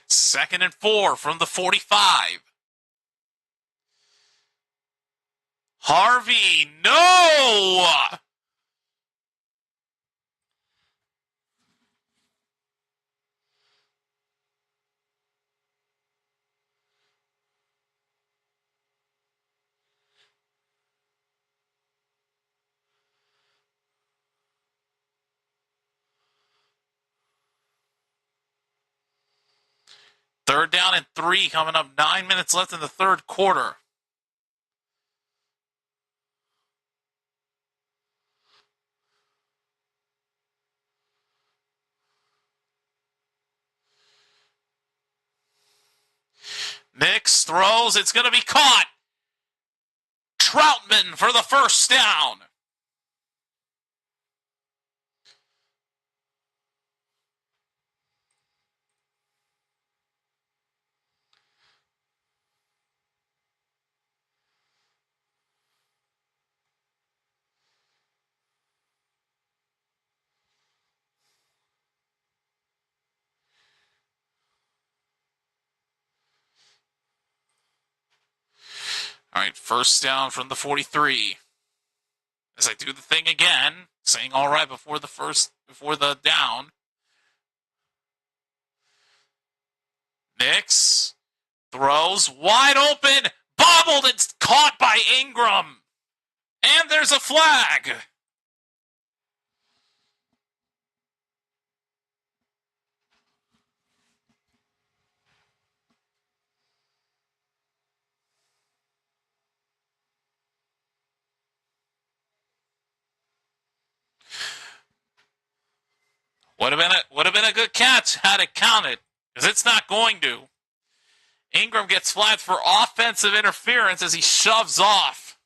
Second and 4 from the 45. Harvey, no! Third down and 3 coming up. 9 minutes left in the third quarter. Nix throws. It's going to be caught. Troutman for the first down. All right, first down from the 43. As I do the thing again, saying all right before the down. Nix throws wide open, bobbled, it's caught by Ingram. And there's a flag. Would have been a good catch had it counted, because it's not going to. Ingram gets flagged for offensive interference as he shoves off.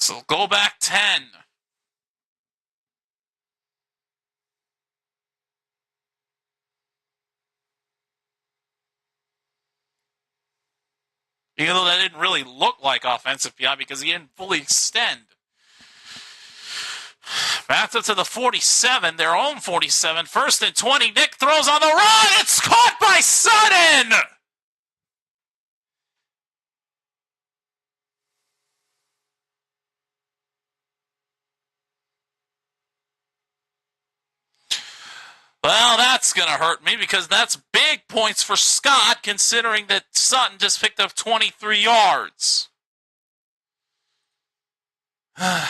So go back 10. Even though that didn't really look like offensive PI because he didn't fully extend. Back up to the 47, their own 47. 1st and 20. Nick throws on the run. It's caught by Sutton. Well, that's going to hurt me because that's big points for Scott considering that Sutton just picked up 23 yards. The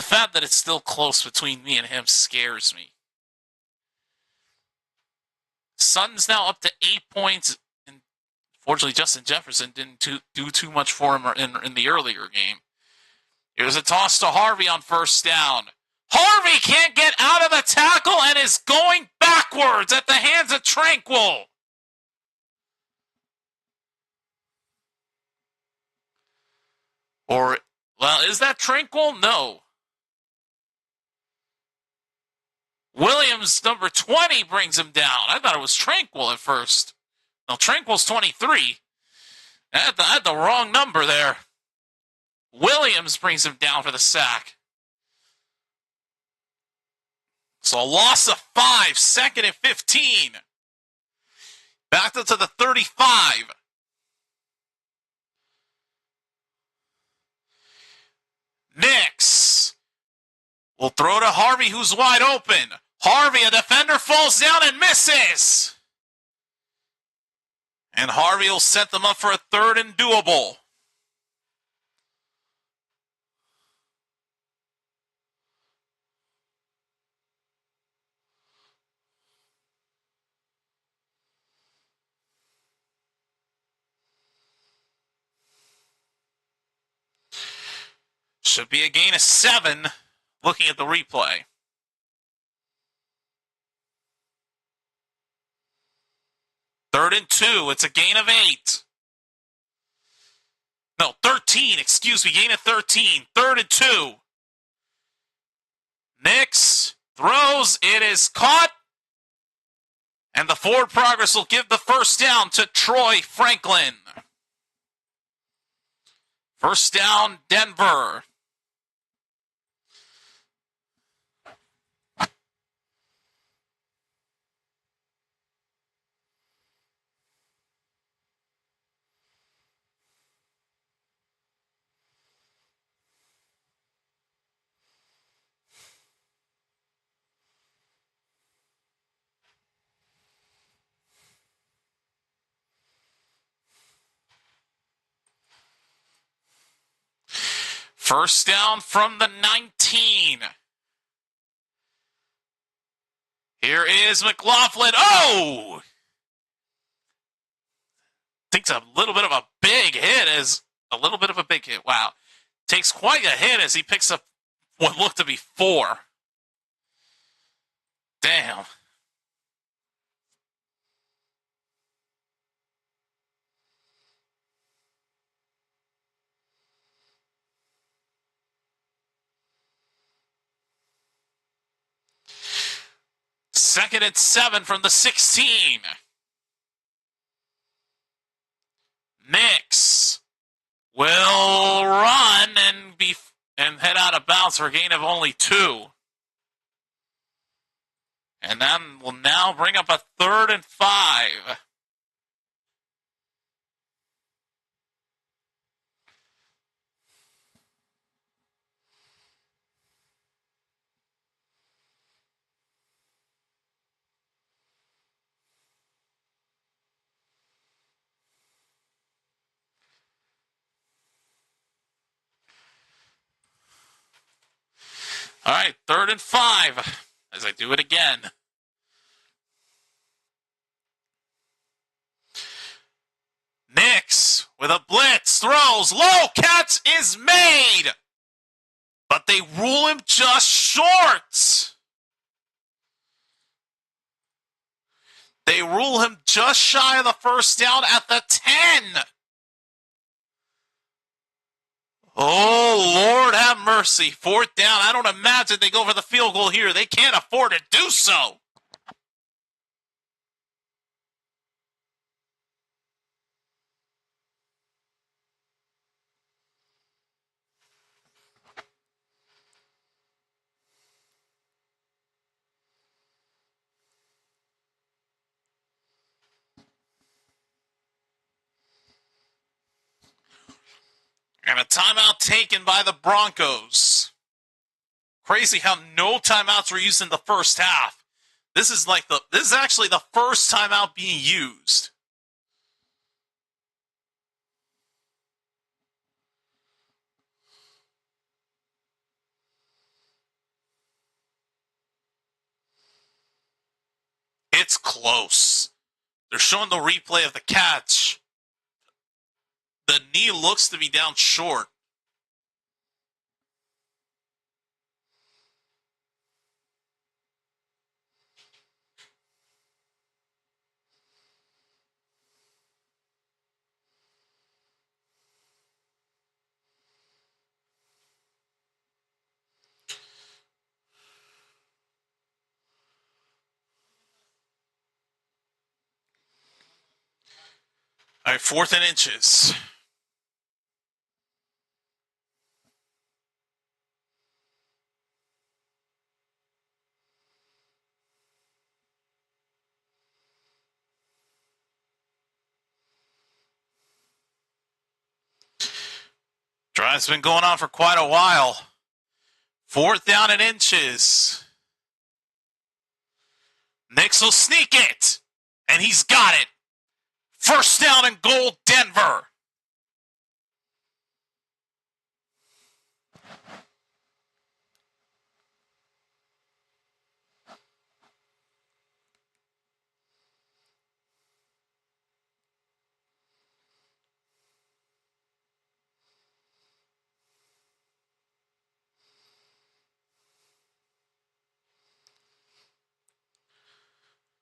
fact that it's still close between me and him scares me. Sutton's now up to 8 points. And fortunately, Justin Jefferson didn't do too much for him in the earlier game. Here's a toss to Harvey on 1st down. Harvey can't get out of the tackle and is going backwards at the hands of Tranquil. Or, well, is that Tranquil? No. Williams, number 20, brings him down. I thought it was Tranquil at first. No, Tranquil's 23. I had the wrong number there. Williams brings him down for the sack. So a loss of 5, 2nd and 15. Back up to the 35. Nix will throw to Harvey, who's wide open. Harvey, a defender, falls down and misses. And Harvey will set them up for a 3rd and doable. Should be a gain of 7, looking at the replay. Third and 2, it's a gain of 8. No, 13, excuse me, gain of 13. 3rd and 2. Nix throws, it is caught. And the forward progress will give the 1st down to Troy Franklin. 1st down, Denver. First down from the 19. Here is McLaughlin. Oh! Takes a little bit of a big hit Wow. Takes quite a hit as he picks up what looked to be 4. Damn. Second and 7 from the 16. Nix will run and head out of bounds for a gain of only 2. And that will now bring up a 3rd and 5. All right, 3rd and 5 as I do it again. Nix with a blitz, throws, low, catch is made. But they rule him just short. They rule him just shy of the 1st down at the 10. have mercy. 4th down. I don't imagine they go for the field goal here. They can't afford to do so. And a timeout taken by the Broncos. Crazy how no timeouts were used in the first half. This is actually the first timeout being used. It's close. They're showing the replay of the catch. The knee looks to be down short. All right, 4th and inches. Drive's been going on for quite a while. 4th down and inches. Nix will sneak it. And he's got it. 1st down and goal, Denver.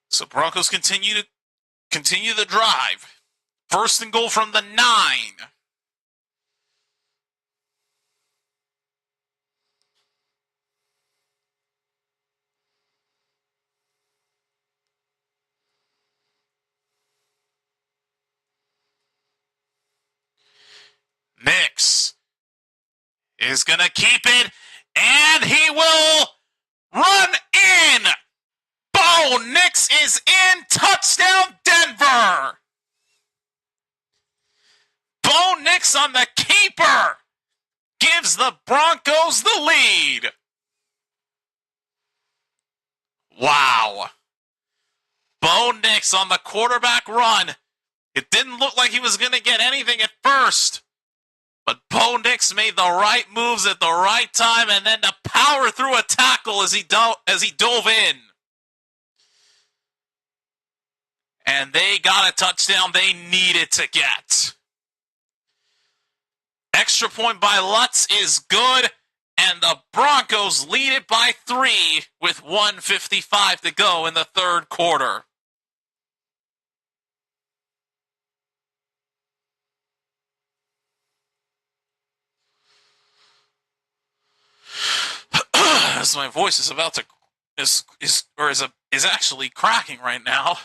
So Broncos continue the drive. 1st and goal from the 9. Nix is going to keep it, and he will run in. Bo Nix is in. Touchdown, Denver. Bo Nix on the keeper gives the Broncos the lead. Wow. Bo Nix on the quarterback run. It didn't look like he was going to get anything at first. But Bo Nix made the right moves at the right time and then to power through a tackle as he dove in. And they got a touchdown they needed to get. Extra point by Lutz is good, and the Broncos lead it by 3 with 1:55 to go in the 3rd quarter. As my voice is about to is actually cracking right now.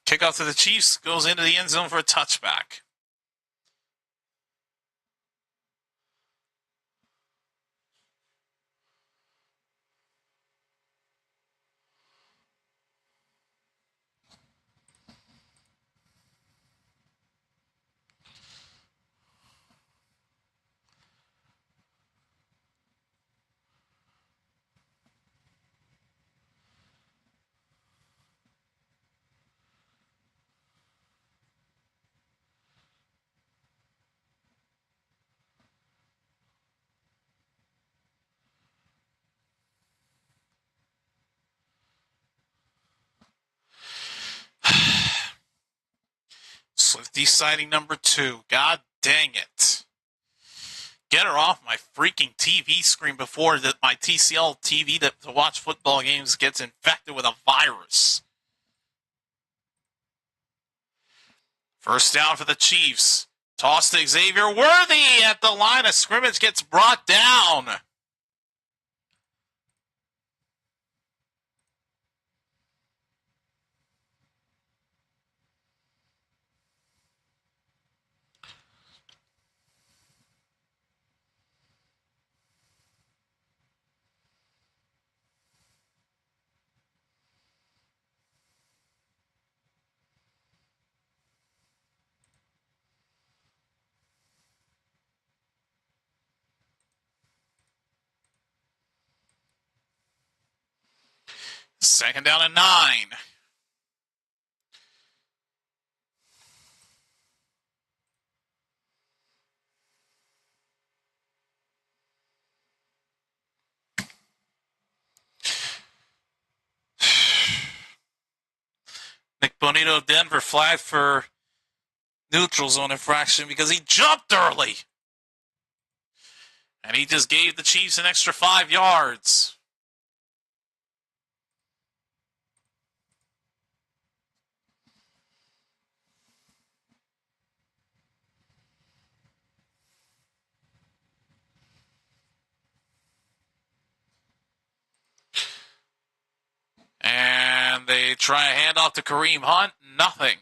Kickoff to the Chiefs, goes into the end zone for a touchback. Swifty sighting number 2. God dang it. Get her off my freaking TV screen before my TCL TV to watch football games gets infected with a virus. First down for the Chiefs. Toss to Xavier Worthy at the line of scrimmage, gets brought down. Second down and 9. Nick Bonito of Denver flagged for neutral zone infraction because he jumped early. And he just gave the Chiefs an extra 5 yards. And they try a handoff to Kareem Hunt. Nothing.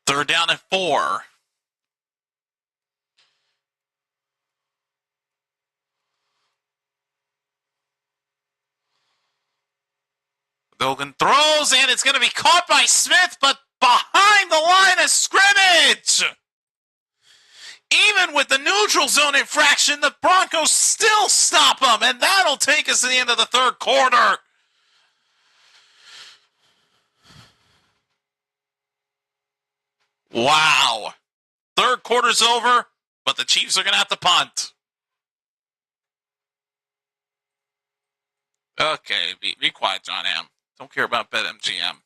Third down and 4. Logan throws, and it's going to be caught by Smith, but behind the line of scrimmage. Even with the neutral zone infraction, the Broncos still stop them, and that'll take us to the end of the third quarter. Wow. Third quarter's over, but the Chiefs are going to have to punt. Okay, be quiet, John M. Don't care about BetMGM.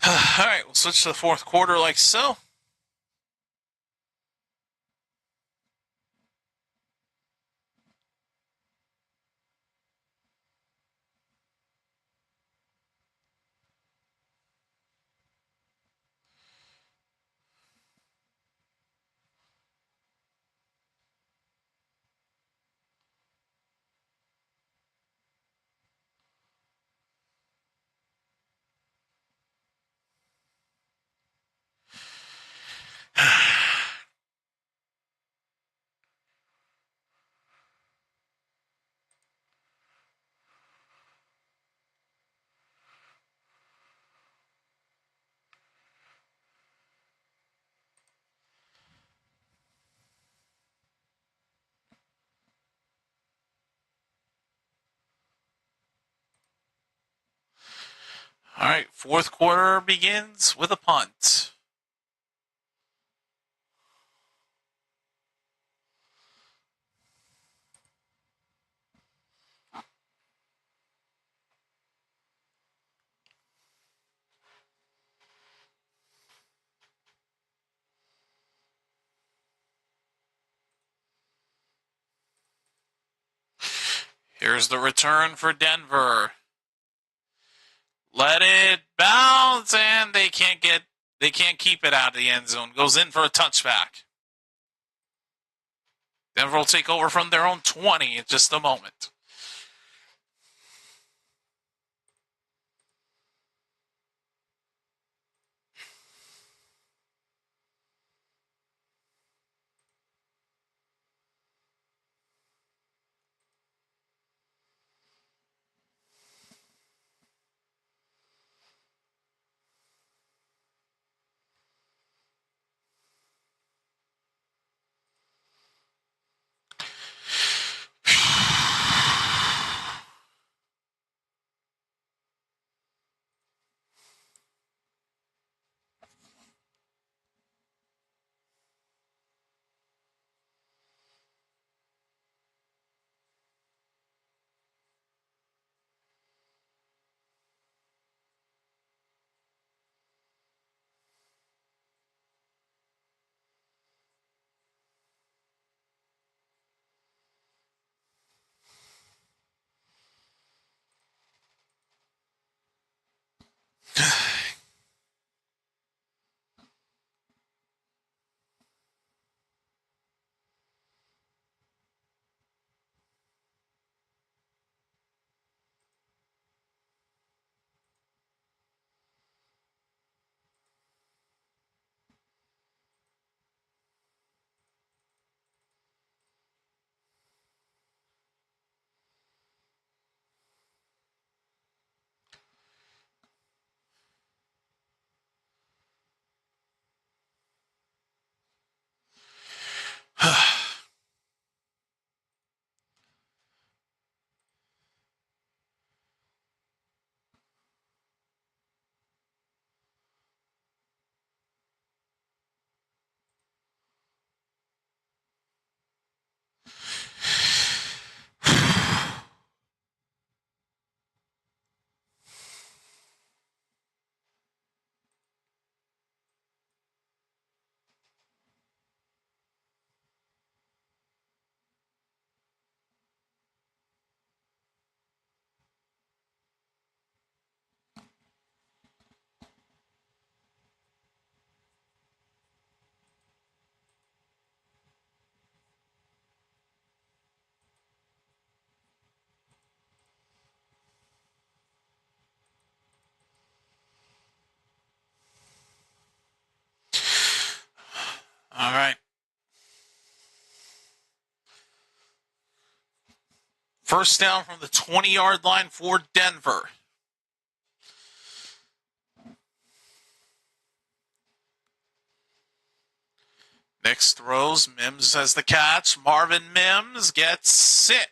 All right, we'll switch to the fourth quarter like so. All right, fourth quarter begins with a punt. Here's the return for Denver. Let it bounce, and they can't keep it out of the end zone. Goes in for a touchback. Denver will take over from their own 20 in just a moment. All right. First down from the 20-yard line for Denver. Next throws, Mims has the catch. Marvin Mims gets 6.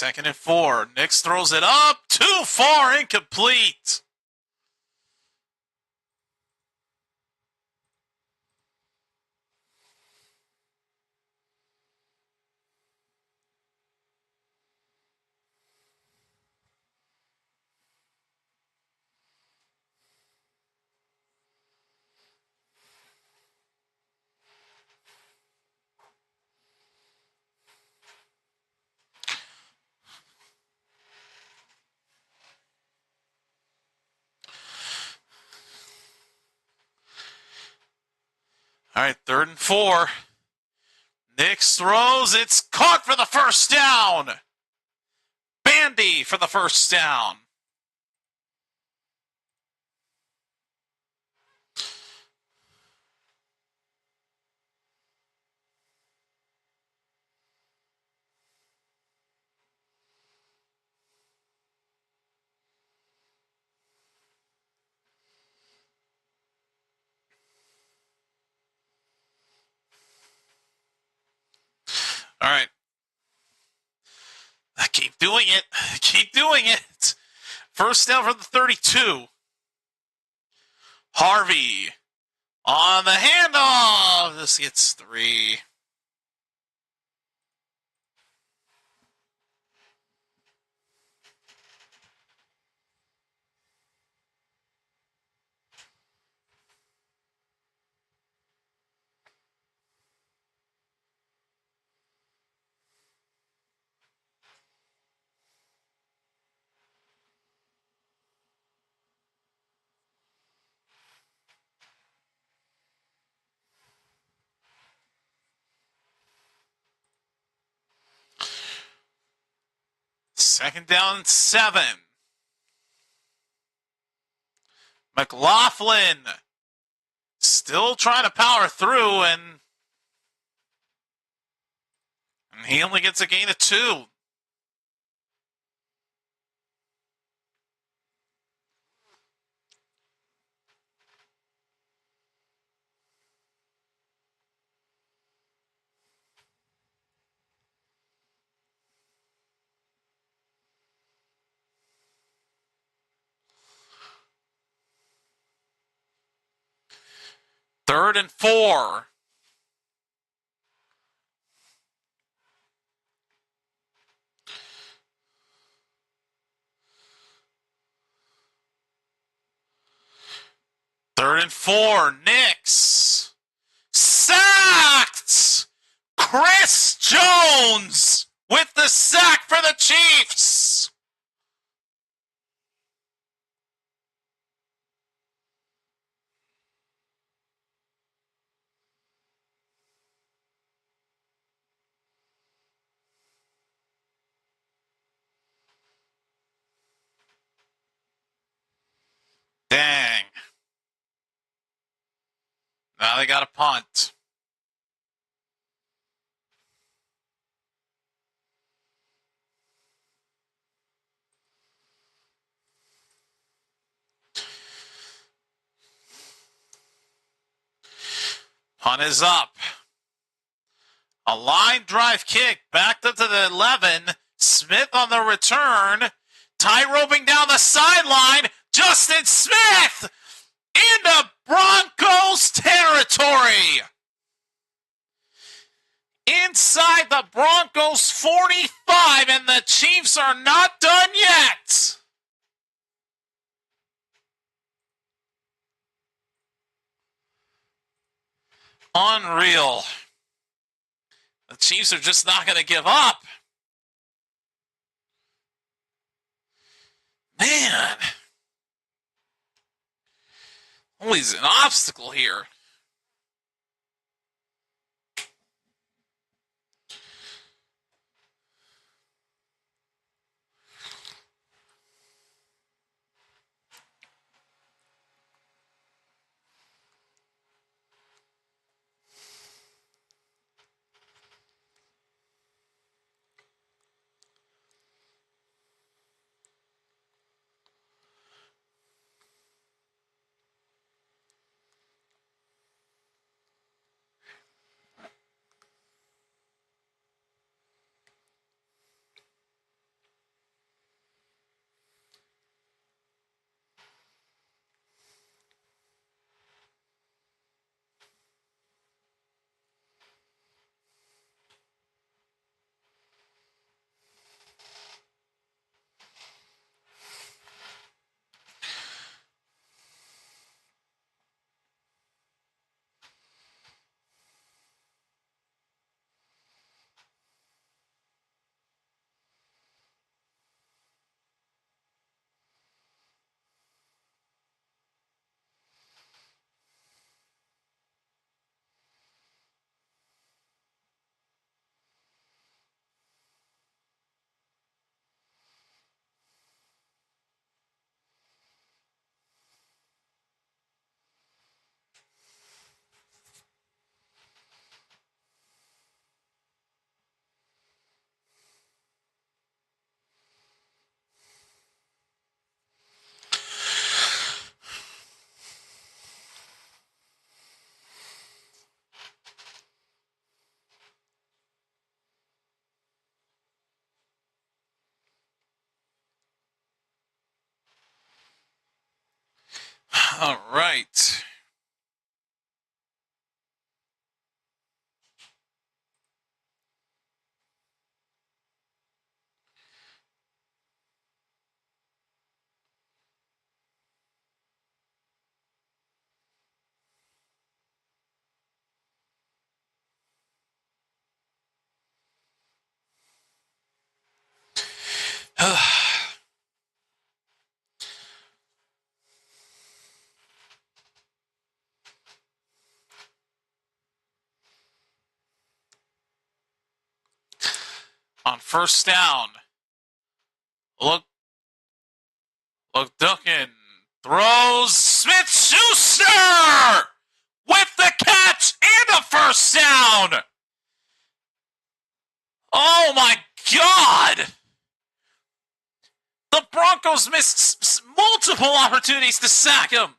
2nd and 4. Nix throws it up. Too far, incomplete. All right, 3rd and 4. Nix throws. It's caught for the first down. Bandy for the first down. All right. Keep doing it. Keep doing it. First down from the 32. Harvey on the handoff. This gets 3. Second down and 7. McLaughlin still trying to power through, and he only gets a gain of 2. Third and 4. Third and 4. Knicks. Sacked! Chris Jones with the sack for the Chiefs. Dang. Now they got a punt. Punt is up. A line drive kick backed up to the 11. Smith on the return. Tie roping down the sideline. Justin Smith into Broncos territory. Inside the Broncos 45, and the Chiefs are not done yet. Unreal. The Chiefs are just not going to give up. Man. Always an obstacle here. All right. On first down, look Duncan throws. Smith-Schuster with the catch and a first down. Oh my God! The Broncos missed multiple opportunities to sack him.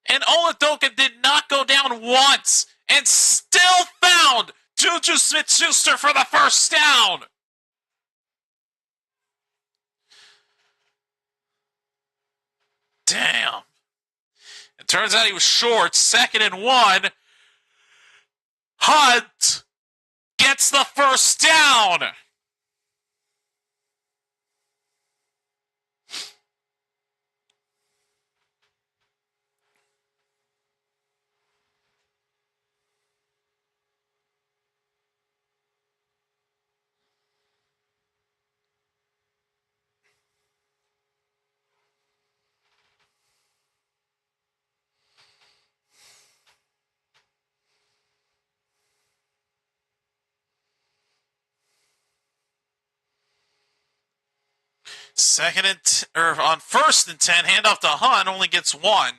And Oladoka did not go down once and still found Juju Smith-Schuster for the first down. Damn. It turns out he was short. 2nd and 1. Hunt gets the first down. On 1st and 10, handoff to Hunt, only gets 1.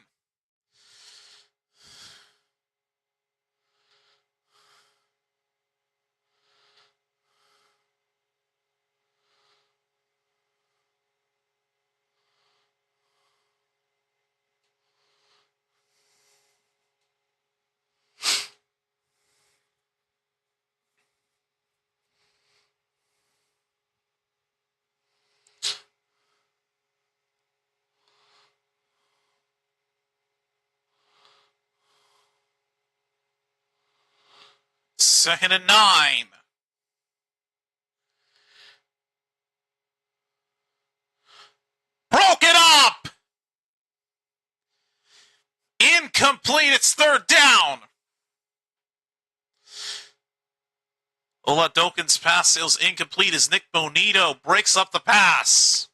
Second and 9. Broken up! Incomplete, it's 3rd down. Oladokin's pass is incomplete as Nick Bonito breaks up the pass.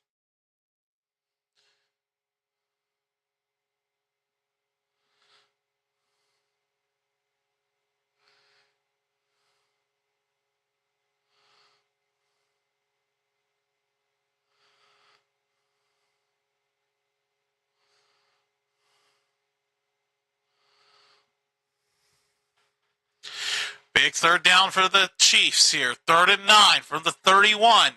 Big 3rd down for the Chiefs here. 3rd and 9 from the 31.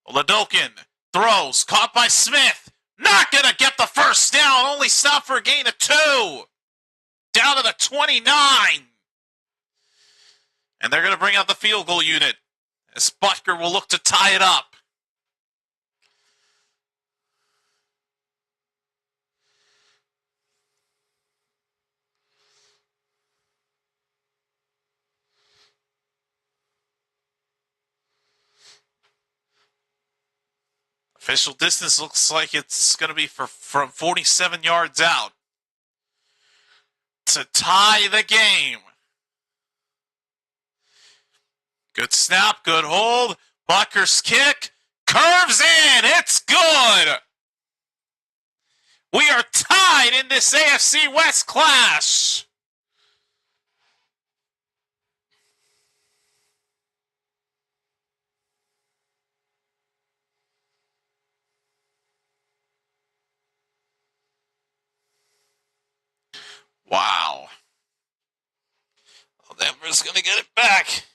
Oladokin throws, caught by Smith. Not going to get the first down. Only stop for a gain of 2. Down to the 29. And they're going to bring out the field goal unit as Butker will look to tie it up. Official distance looks like it's going to be from 47 yards out to tie the game. Good snap, good hold. Butker's kick curves in. It's good. We are tied in this AFC West clash. Wow. Well, Denver's going to get it back.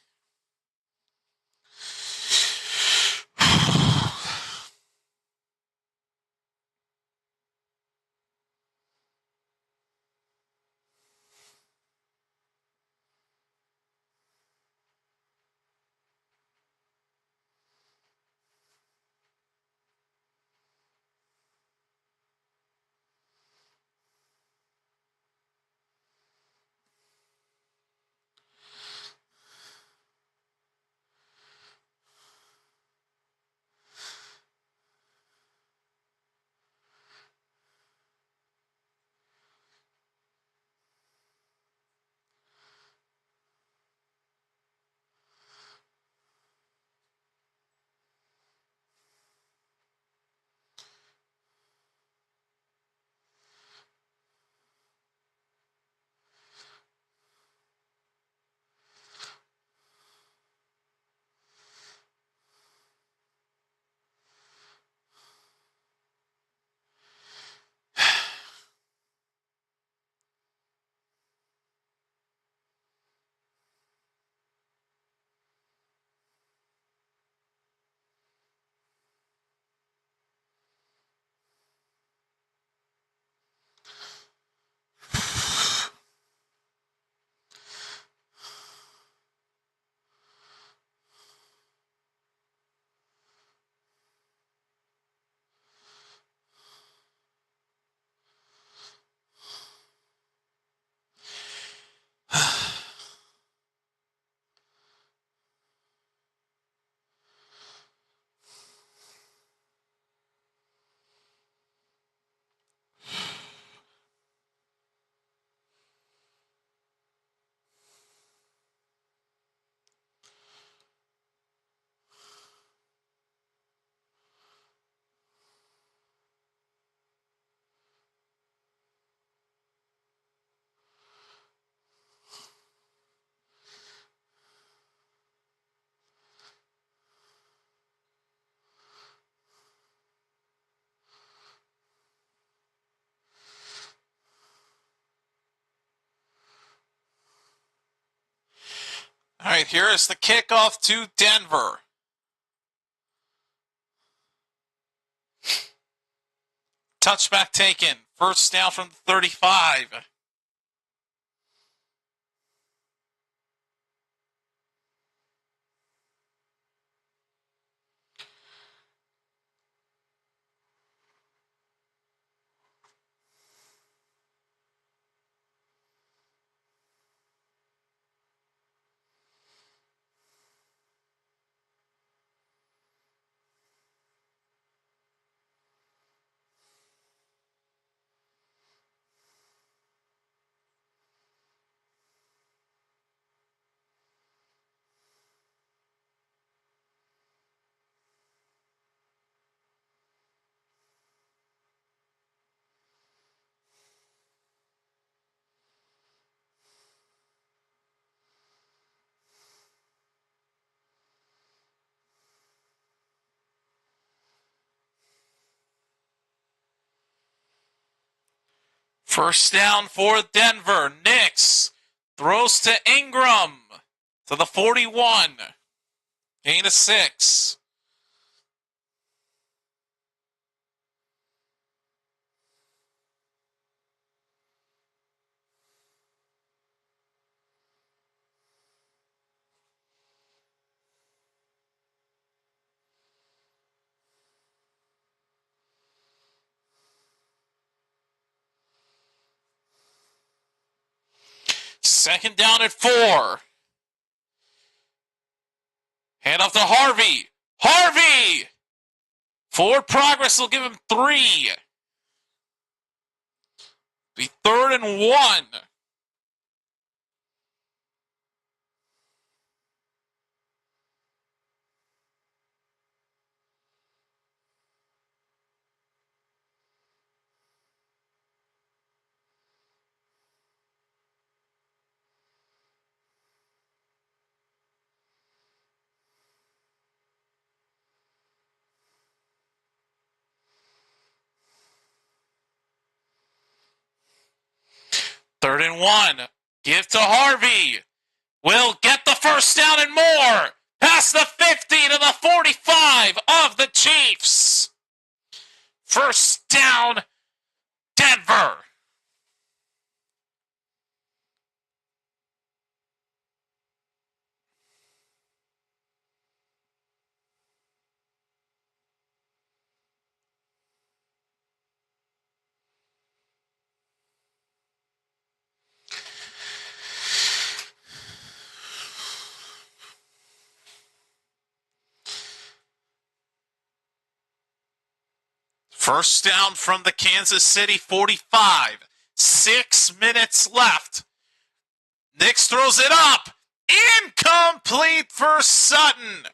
All right, here is the kickoff to Denver. Touchback taken. First down from the 35. First down for Denver. Nix throws to Ingram to the 41. Gain of 6. Second down at 4. Hand off to Harvey. Harvey! Forward progress will give him 3. Be 3rd and 1. Third and 1. Give to Harvey. Will get the first down and more. Past the 50 to the 45 of the Chiefs. First down, Denver. First down from the Kansas City 45. 6 minutes left. Nix throws it up. Incomplete for Sutton.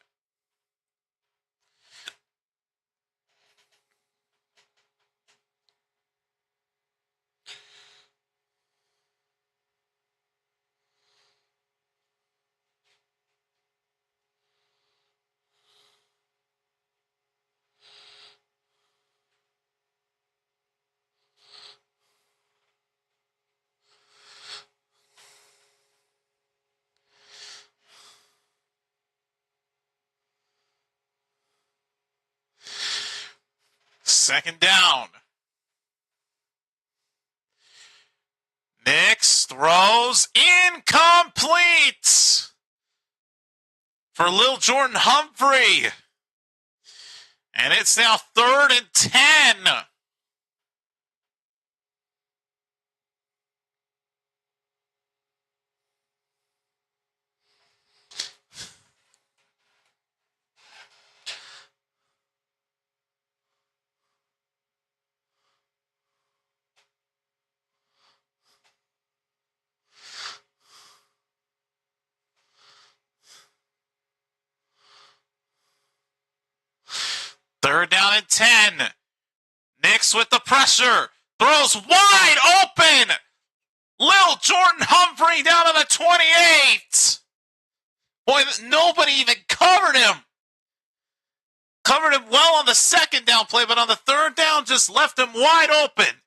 Second down. Nix throws incomplete for Lil Jordan Humphrey. And it's now 3rd and 10. Third down and 10. Nix with the pressure. Throws wide open. Lil Jordan Humphrey down to the 28. Boy, nobody even covered him. Covered him well on the second down play, but on the third down, just left him wide open.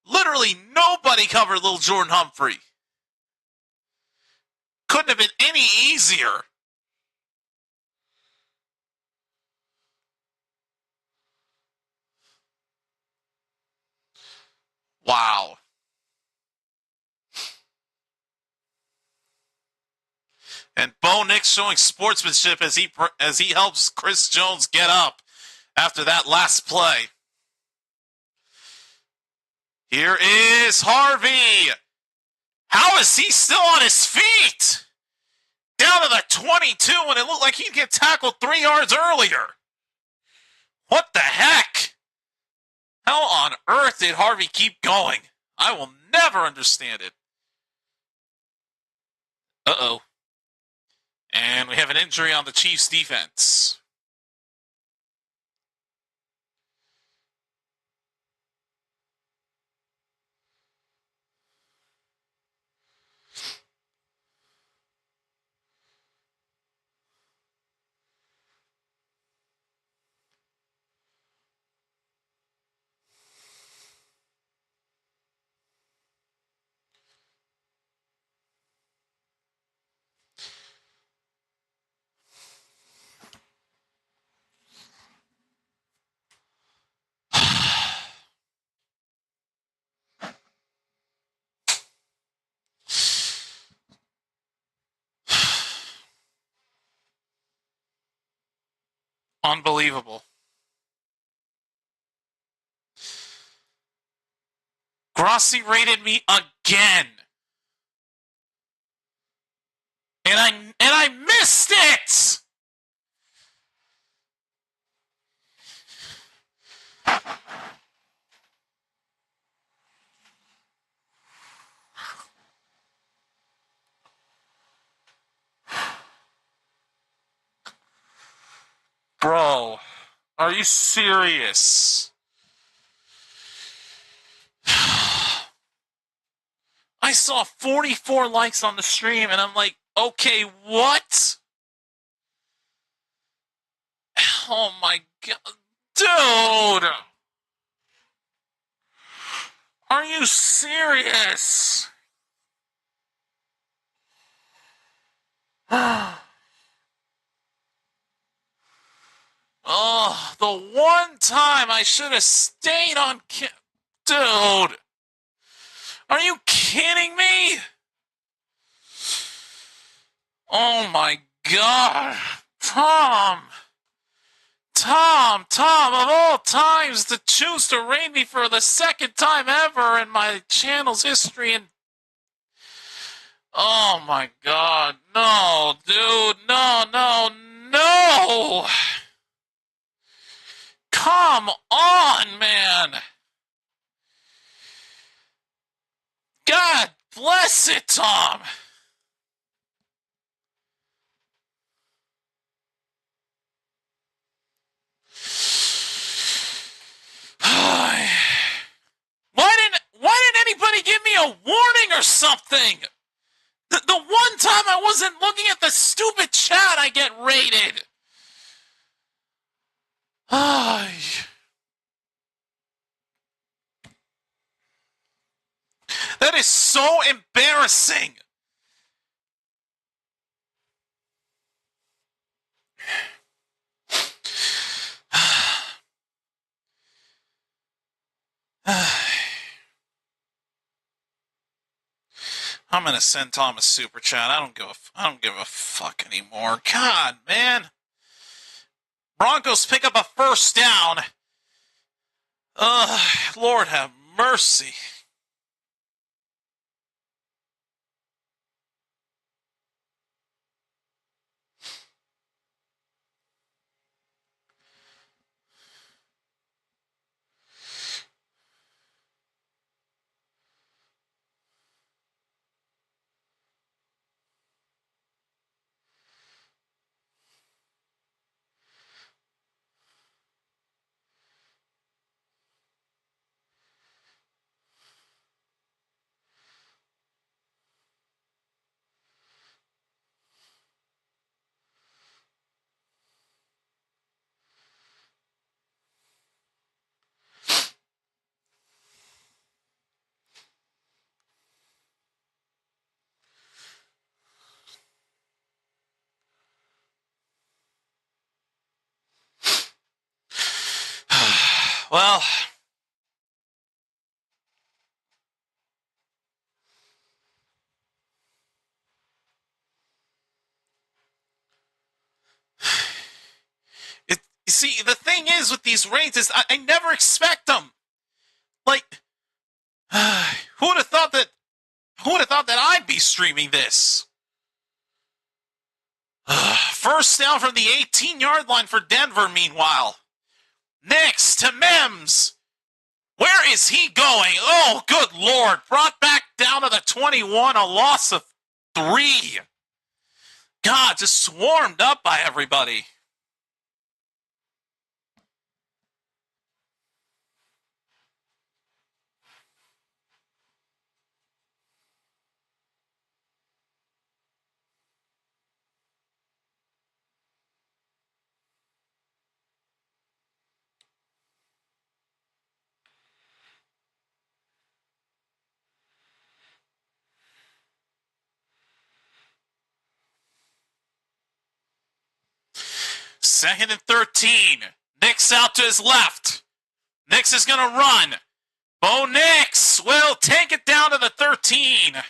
Literally nobody covered Lil Jordan Humphrey. couldn't have been any easier. Wow. And Bo Nix showing sportsmanship as he helps Chris Jones get up after that last play. Here is Harvey. How is he still on his feet? Down to the 22 when it looked like he'd get tackled 3 yards earlier. What the heck? How on earth did Harvey keep going? I will never understand it. Uh-oh. And we have an injury on the Chiefs defense. Unbelievable. Grossi rated me again. And I missed it. Bro, are you serious? I saw 44 likes on the stream, and I'm like, okay, what? Oh my god. Dude! Are you serious? Oh, the one time I should have stayed on dude! Are you kidding me? Oh my god. Tom, of all times to choose to rate me for the second time ever in my channel's history, and oh my god, no, dude, no. Come on, man. God bless it, Tom. Why didn't anybody give me a warning or something? The one time I wasn't looking at the stupid chat, I get rated. That is so embarrassing. I'm gonna send Tom a super chat. I don't give a fuck anymore. God, man. Broncos pick up a first down. Lord have mercy. Well, you see, the thing is with these raids is I never expect them. Like, who would have thought that? Who would have thought that I'd be streaming this? First down from the 18-yard line for Denver. Meanwhile, next to Mims. Where is he going? Oh, good Lord. Brought back down to the 21, a loss of 3. God, just swarmed up by everybody. Second and 13. Nix out to his left. Nix is going to run. Bo Nix will take it down to the 13.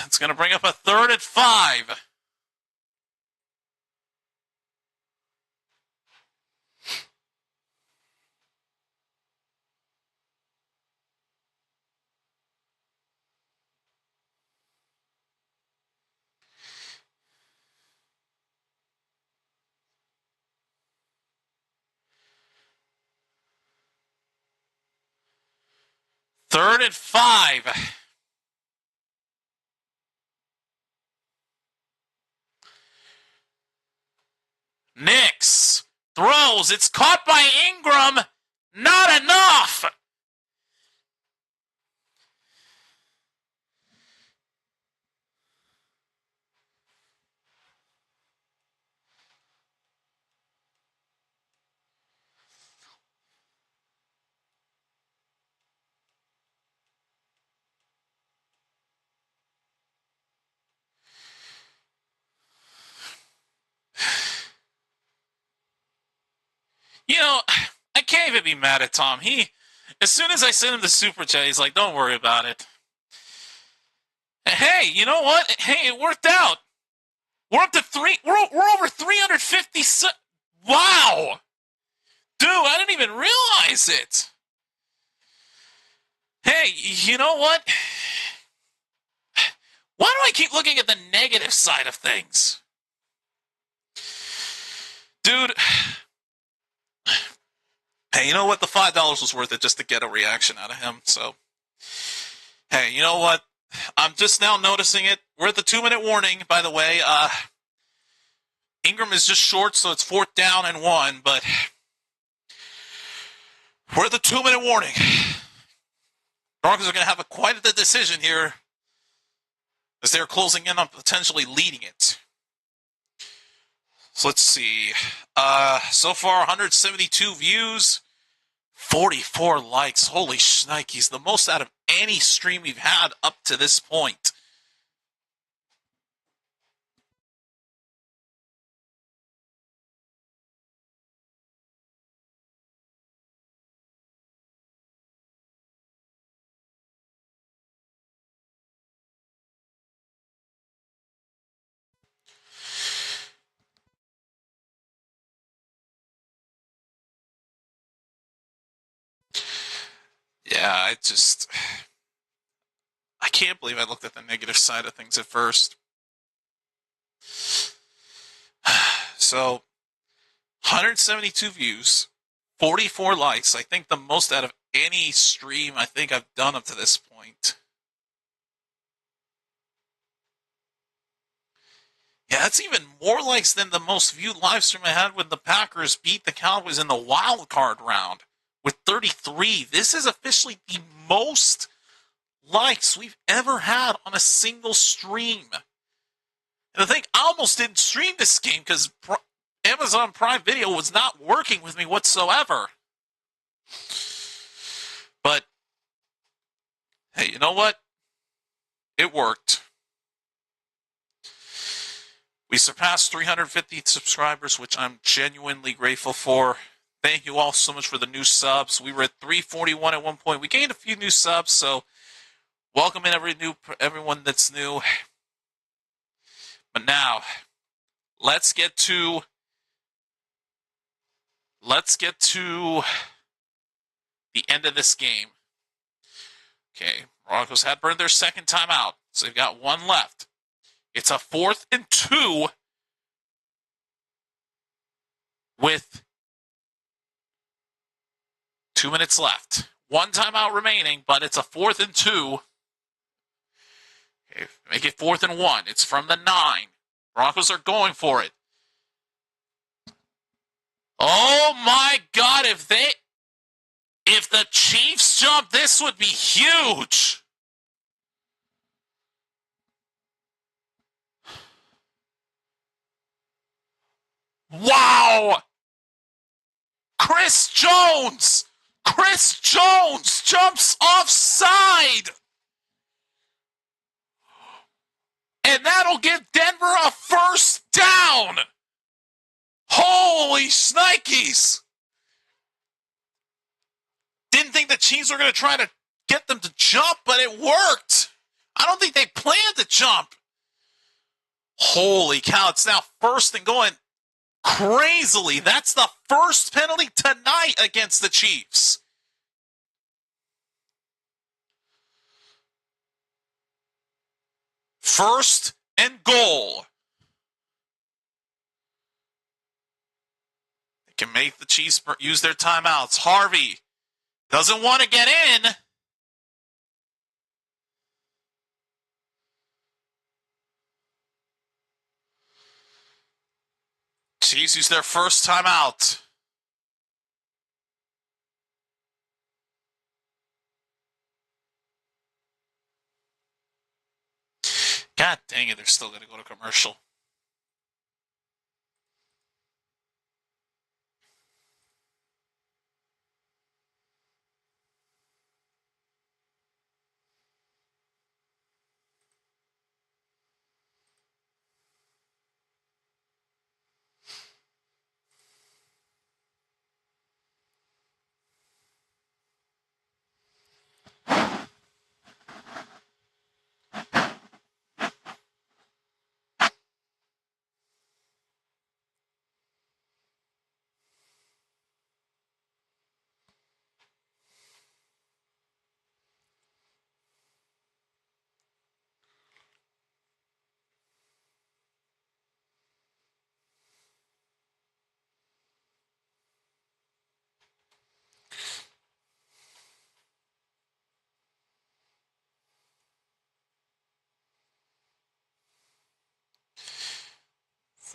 It's going to bring up a 3rd and 5. Third and 5. Nix throws. It's caught by Ingram. Not enough. You know, I can't even be mad at Tom. As soon as I sent him the super chat, he's like, "Don't worry about it." Hey, you know what? Hey, it worked out. We're up to 3. We're over 350. Wow, dude, I didn't even realize it. Hey, you know what? Why do I keep looking at the negative side of things, dude? Hey, you know what? The $5 was worth it just to get a reaction out of him. So, hey, you know what? I'm just now noticing it. We're at the 2-minute warning, by the way. Ingram is just short, so it's 4th down and 1, but we're at the 2-minute warning. Broncos are going to have quite the decision here as they're closing in on potentially leading it. So let's see. So far, 172 views, 44 likes. Holy shnikes, the most out of any stream we've had up to this point. Yeah, I can't believe I looked at the negative side of things at first. So, 172 views, 44 likes. I think the most out of any stream I think I've done up to this point. Yeah, that's even more likes than the most viewed live stream I had when the Packers beat the Cowboys in the wild card round with 33. This is officially the most likes we've ever had on a single stream. And I think I almost didn't stream this game because Amazon Prime Video was not working with me whatsoever. But, hey, you know what? It worked. We surpassed 350 subscribers, which I'm genuinely grateful for. Thank you all so much for the new subs. We were at 341 at one point. We gained a few new subs, so welcome in everyone that's new. But now, let's get to the end of this game. Okay, Broncos had burned their second timeout, so they've got one left. It's a 4th and 2 with 2 minutes left. One timeout remaining, but it's a 4th and 2. Okay, make it 4th and 1. It's from the 9. Broncos are going for it. Oh my God, if the Chiefs jump, this would be huge. Wow! Chris Jones jumps offside. And that'll give Denver a first down. Holy shnikes. Didn't think the Chiefs were going to try to get them to jump, but it worked. I don't think they planned to jump. Holy cow, it's now 1st and going crazily. That's the first penalty tonight against the Chiefs. First and goal. They can make the Chiefs use their timeouts. Harvey doesn't want to get in. Chiefs use their first timeout. God dang it, they're still going to go to commercial.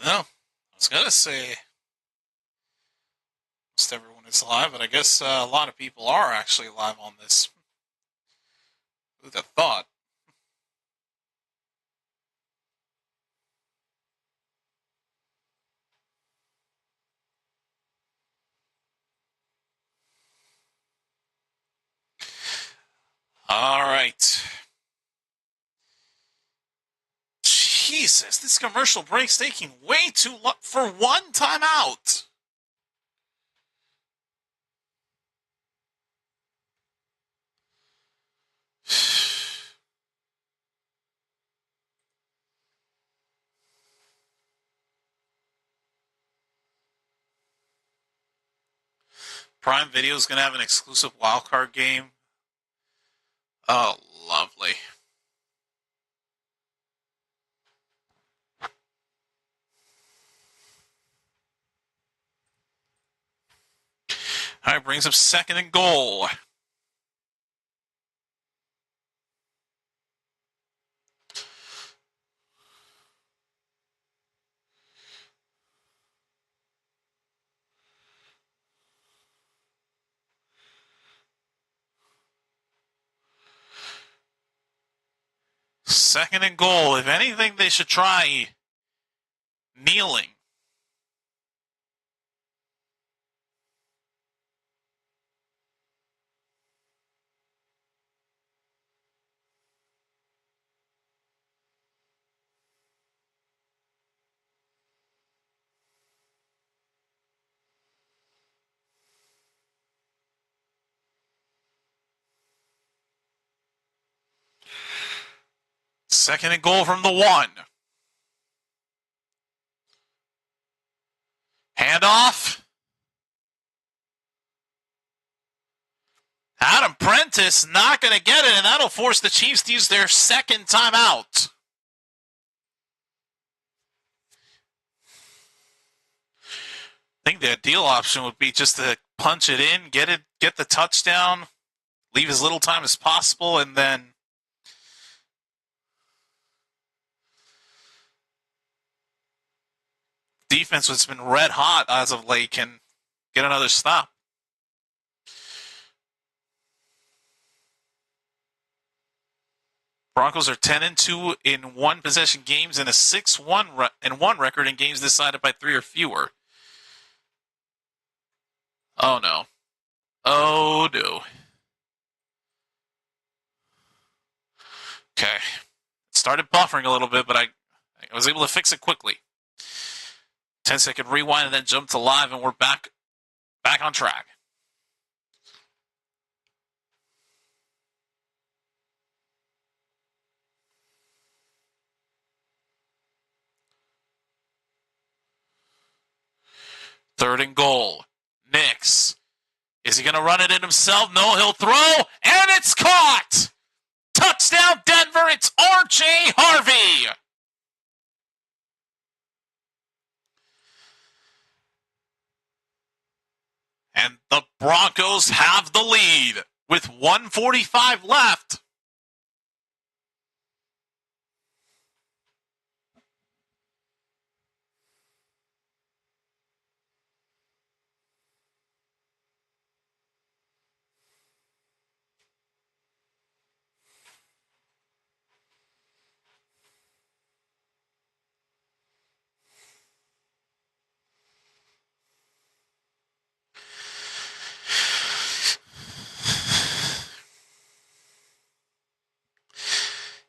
No, I was going to say almost everyone is live, but I guess a lot of people are actually live on this. Who'd have thought? All right. Jesus, this commercial break's taking way too long for one timeout. Prime Video is going to have an exclusive wildcard game. Oh, lovely. All right, brings up 2nd and goal. Second and goal. If anything, they should try kneeling. Second and goal from the 1. Handoff. Adam Prentice not going to get it, and that'll force the Chiefs to use their second timeout. I think the ideal option would be just to punch it in, get the touchdown, leave as little time as possible, and then defense, which has been red hot as of late, can get another stop. Broncos are 10-2 in one possession games and a 6-1 record in games decided by 3 or fewer. Oh no. Oh no. Okay. Started buffering a little bit, but I was able to fix it quickly. 10-second rewind and then jump to live, and we're back on track. Third and goal. Nix. Is he going to run it in himself? No, he'll throw, and it's caught! Touchdown, Denver! It's R.J. Harvey! And the Broncos have the lead with 1:45 left.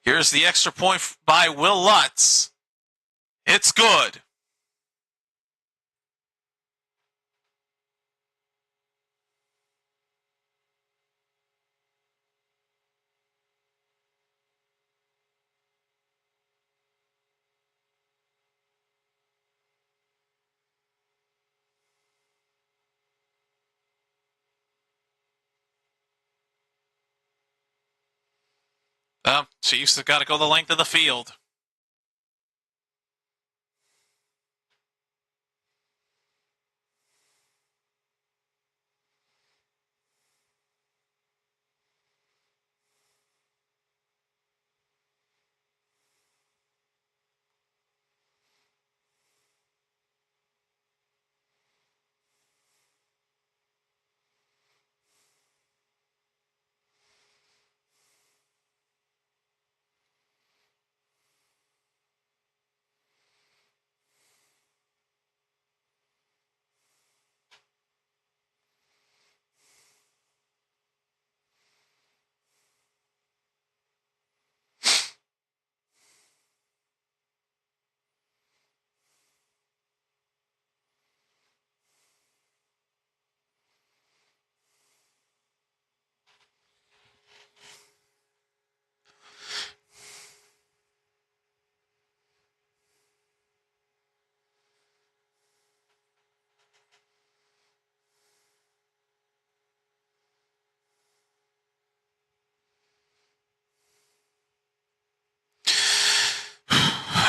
Here's the extra point by Will Lutz. It's good. Chiefs have got to go the length of the field.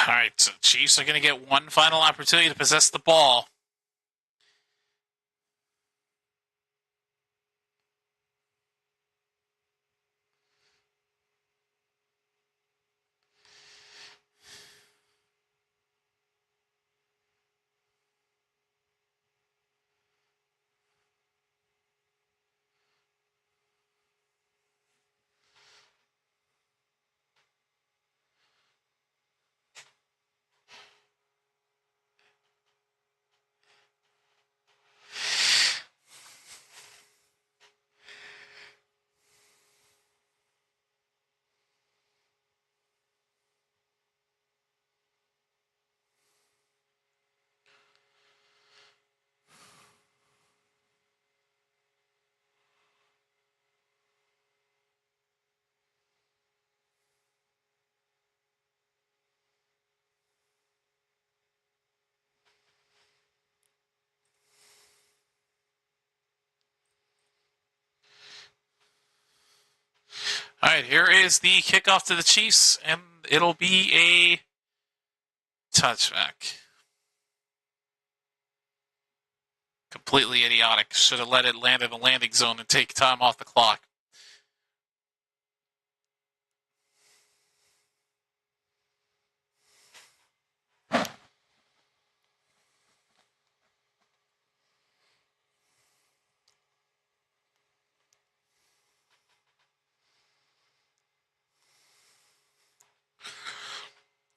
All right, so Chiefs are going to get one final opportunity to possess the ball. right, here is the kickoff to the Chiefs, and it'll be a touchback. Completely idiotic. Should have let it land in the landing zone and take time off the clock.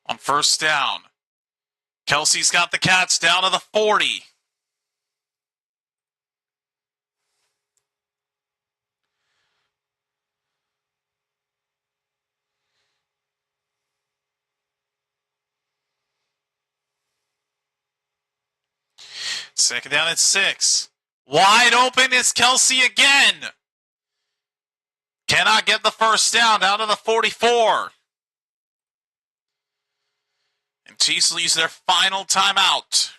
On first down, Kelsey's got the catch down to the 40. Second down at 6. Wide open is Kelsey again. Cannot get the first down to the 44. And Chiefs will use their final timeout.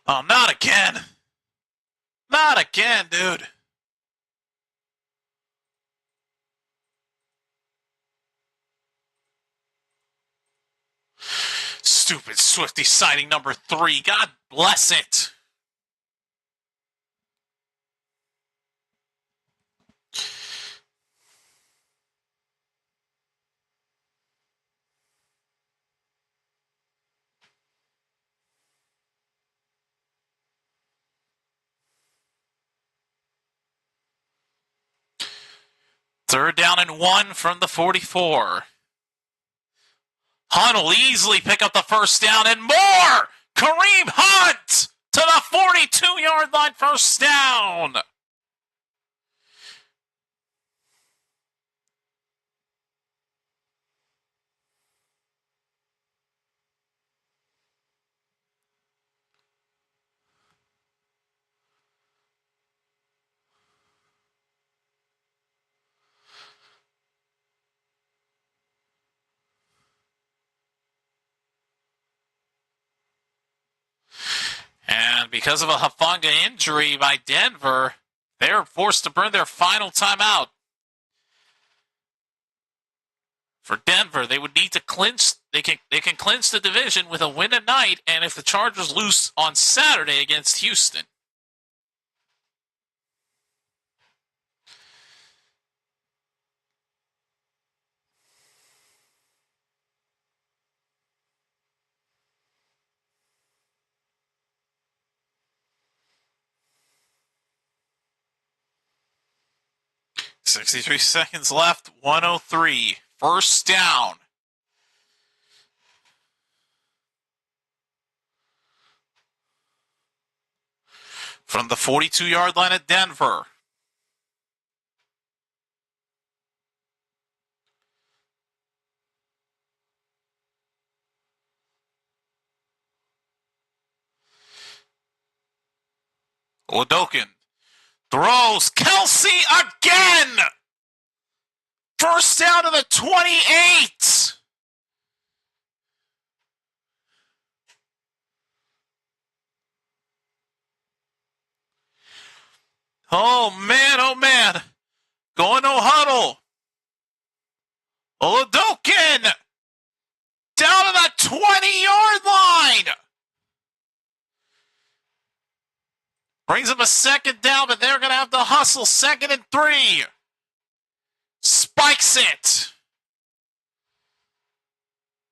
Oh, not again. Not again, dude. Stupid Swifty signing number 3. God bless it. Third down and 1 from the 44. Hunt will easily pick up the first down and more! Kareem Hunt to the 42-yard line, first down. And because of a Hufanga injury by Denver, they're forced to burn their final timeout. For Denver, they would need to clinch. They can clinch the division with a win tonight, and if the Chargers lose on Saturday against Houston. .63 seconds left, 103. First down. From the 42-yard line at Denver. Odokin throws. Kelsey again! First down to the 28. Oh, man. Going no huddle. Odokin down to the 20-yard line. Brings him a second down, but they're going to have to hustle. 2nd and 3. Spikes it.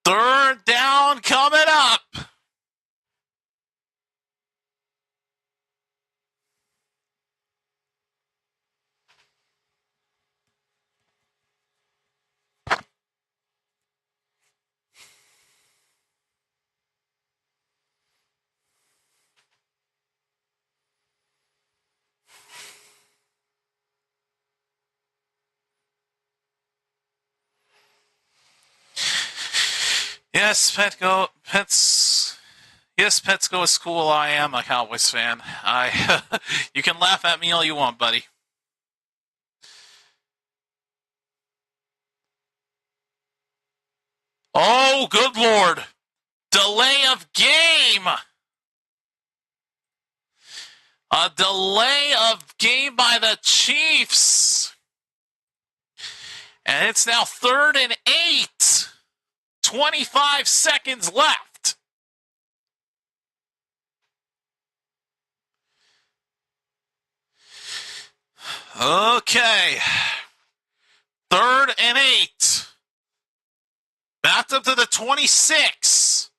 Third down coming up. Yes, pets go to school. I am a Cowboys fan. You can laugh at me all you want, buddy. Oh, good Lord. Delay of game. A delay of game by the Chiefs. And it's now 3rd and 8. 25 seconds left. Okay. 3rd and 8. Backed up to the 26.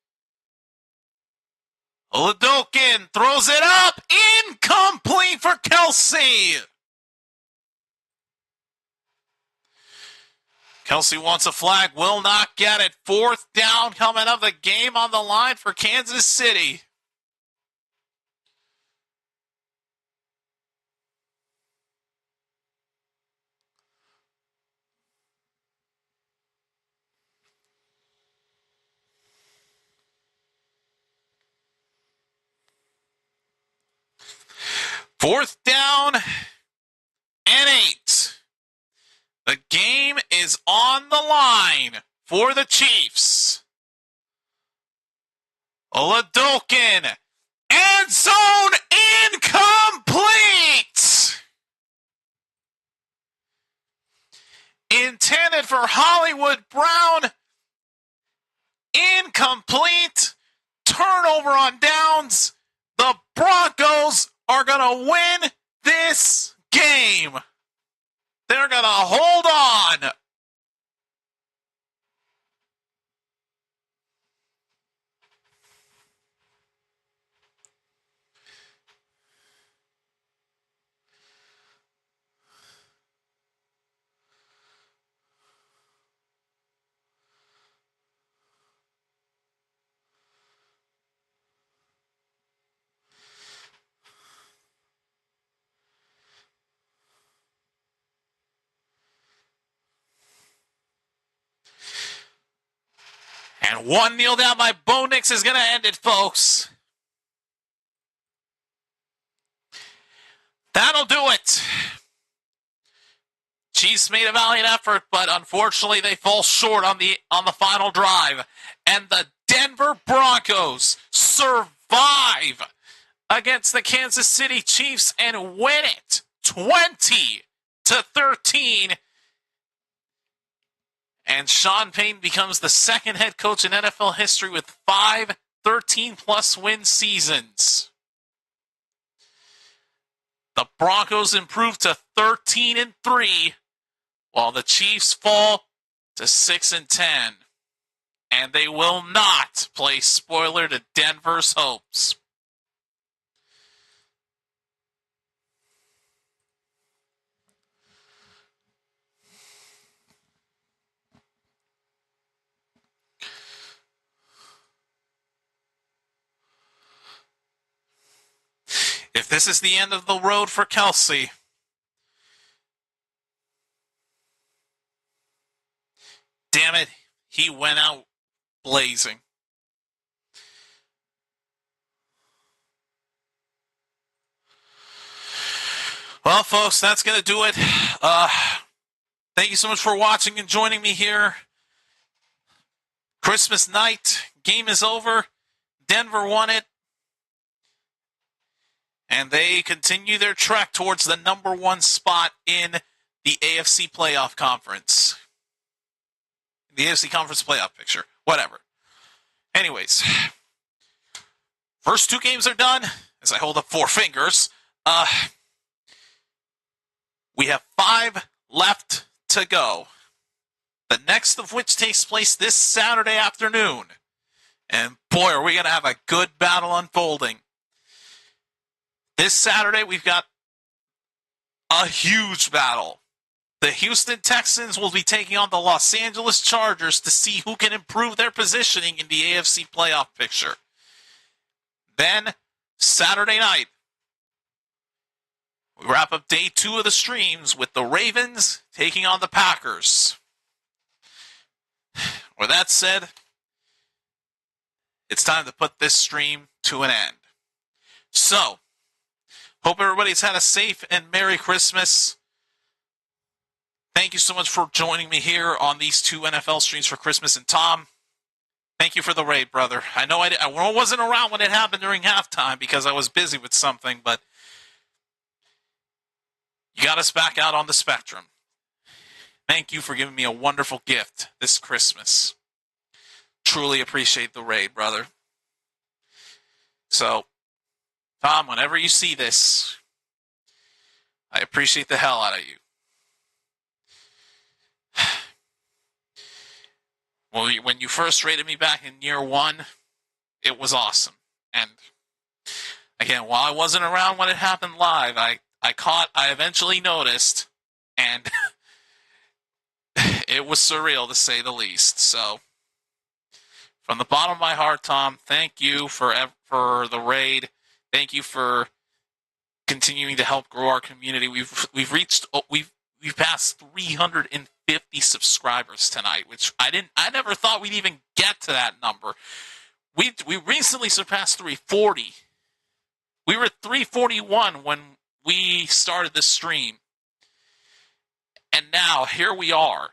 Oladokin throws it up. Incomplete for Kelsey. Kelsey wants a flag. Will not get it. 4th down coming up. The game on the line for Kansas City. Fourth down and 8. The game is on the line for the Chiefs. Oladokin, end zone incomplete. Intended for Hollywood Brown. Incomplete. Turnover on downs. The Broncos are going to win this game. They're going to hold on. And one kneel down by Bo Nix is going to end it, folks. That'll do it. Chiefs made a valiant effort, but unfortunately they fall short on the final drive. And the Denver Broncos survive against the Kansas City Chiefs and win it 20-13. And Sean Payton becomes the second head coach in NFL history with 5 13-plus win seasons. The Broncos improve to 13-3, while the Chiefs fall to 6-10. And they will not play spoiler to Denver's hopes. If this is the end of the road for Kelsey, damn it, he went out blazing. Well, folks, that's going to do it. Thank you so much for watching and joining me here. Christmas night, game is over. Denver won it. And they continue their trek towards the number 1 spot in the AFC playoff conference. The AFC conference playoff picture. Whatever. Anyways. First 2 games are done. As I hold up 4 fingers. We have 5 left to go. The next of which takes place this Saturday afternoon. And boy, are we going to have a good battle unfolding. This Saturday, we've got a huge battle. The Houston Texans will be taking on the Los Angeles Chargers to see who can improve their positioning in the AFC playoff picture. Then, Saturday night, we wrap up day 2 of the streams with the Ravens taking on the Packers. With that said, it's time to put this stream to an end. So, hope everybody's had a safe and Merry Christmas. Thank you so much for joining me here on these 2 NFL streams for Christmas. And Tom, Thank you for the raid, brother. I know I wasn't around when it happened during halftime because I was busy with something, but you got us back out on the spectrum. Thank you for giving me a wonderful gift this Christmas. Truly appreciate the raid, brother. So, Tom, whenever you see this, I appreciate the hell out of you. Well, when you first rated me back in year one, it was awesome. And again, while I wasn't around when it happened live, I eventually noticed, and it was surreal to say the least. So, from the bottom of my heart, Tom, thank you for the raid. Thank you for continuing to help grow our community. We've passed 350 subscribers tonight, which I never thought we'd even get to that number. We recently surpassed 340. We were at 341 when we started the stream. And now here we are.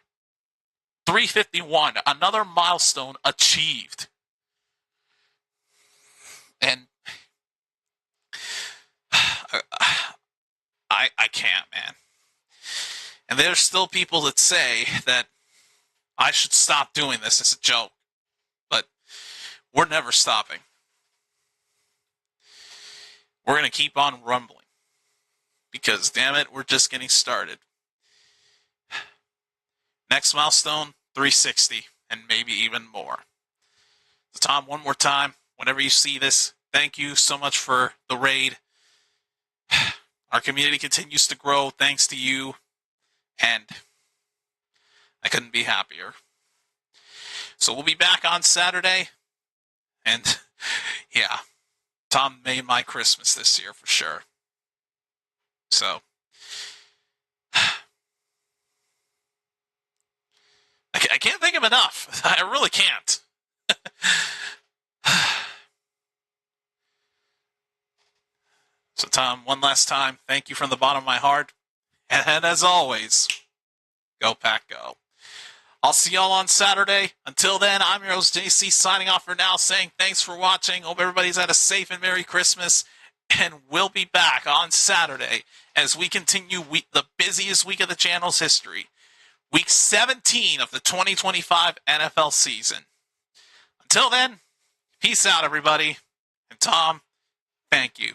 351, another milestone achieved. And I can't, man. And there's still people that say that I should stop doing this as a joke. But we're never stopping. We're going to keep on rumbling. Because, damn it, we're just getting started. Next milestone, 360, and maybe even more. So, Tom, one more time, whenever you see this, thank you so much for the raid. Our community continues to grow thanks to you, and I couldn't be happier. So we'll be back on Saturday, and yeah, Tom made my Christmas this year for sure. So, I can't think of enough. I really can't. So, Tom, one last time, thank you from the bottom of my heart. And as always, go Pack Go. I'll see y'all on Saturday. Until then, I'm your host, JC, signing off for now, saying thanks for watching. Hope everybody's had a safe and Merry Christmas. And we'll be back on Saturday as we continue the busiest week of the channel's history. Week 17 of the 2025 NFL season. Until then, peace out, everybody. And Tom, thank you.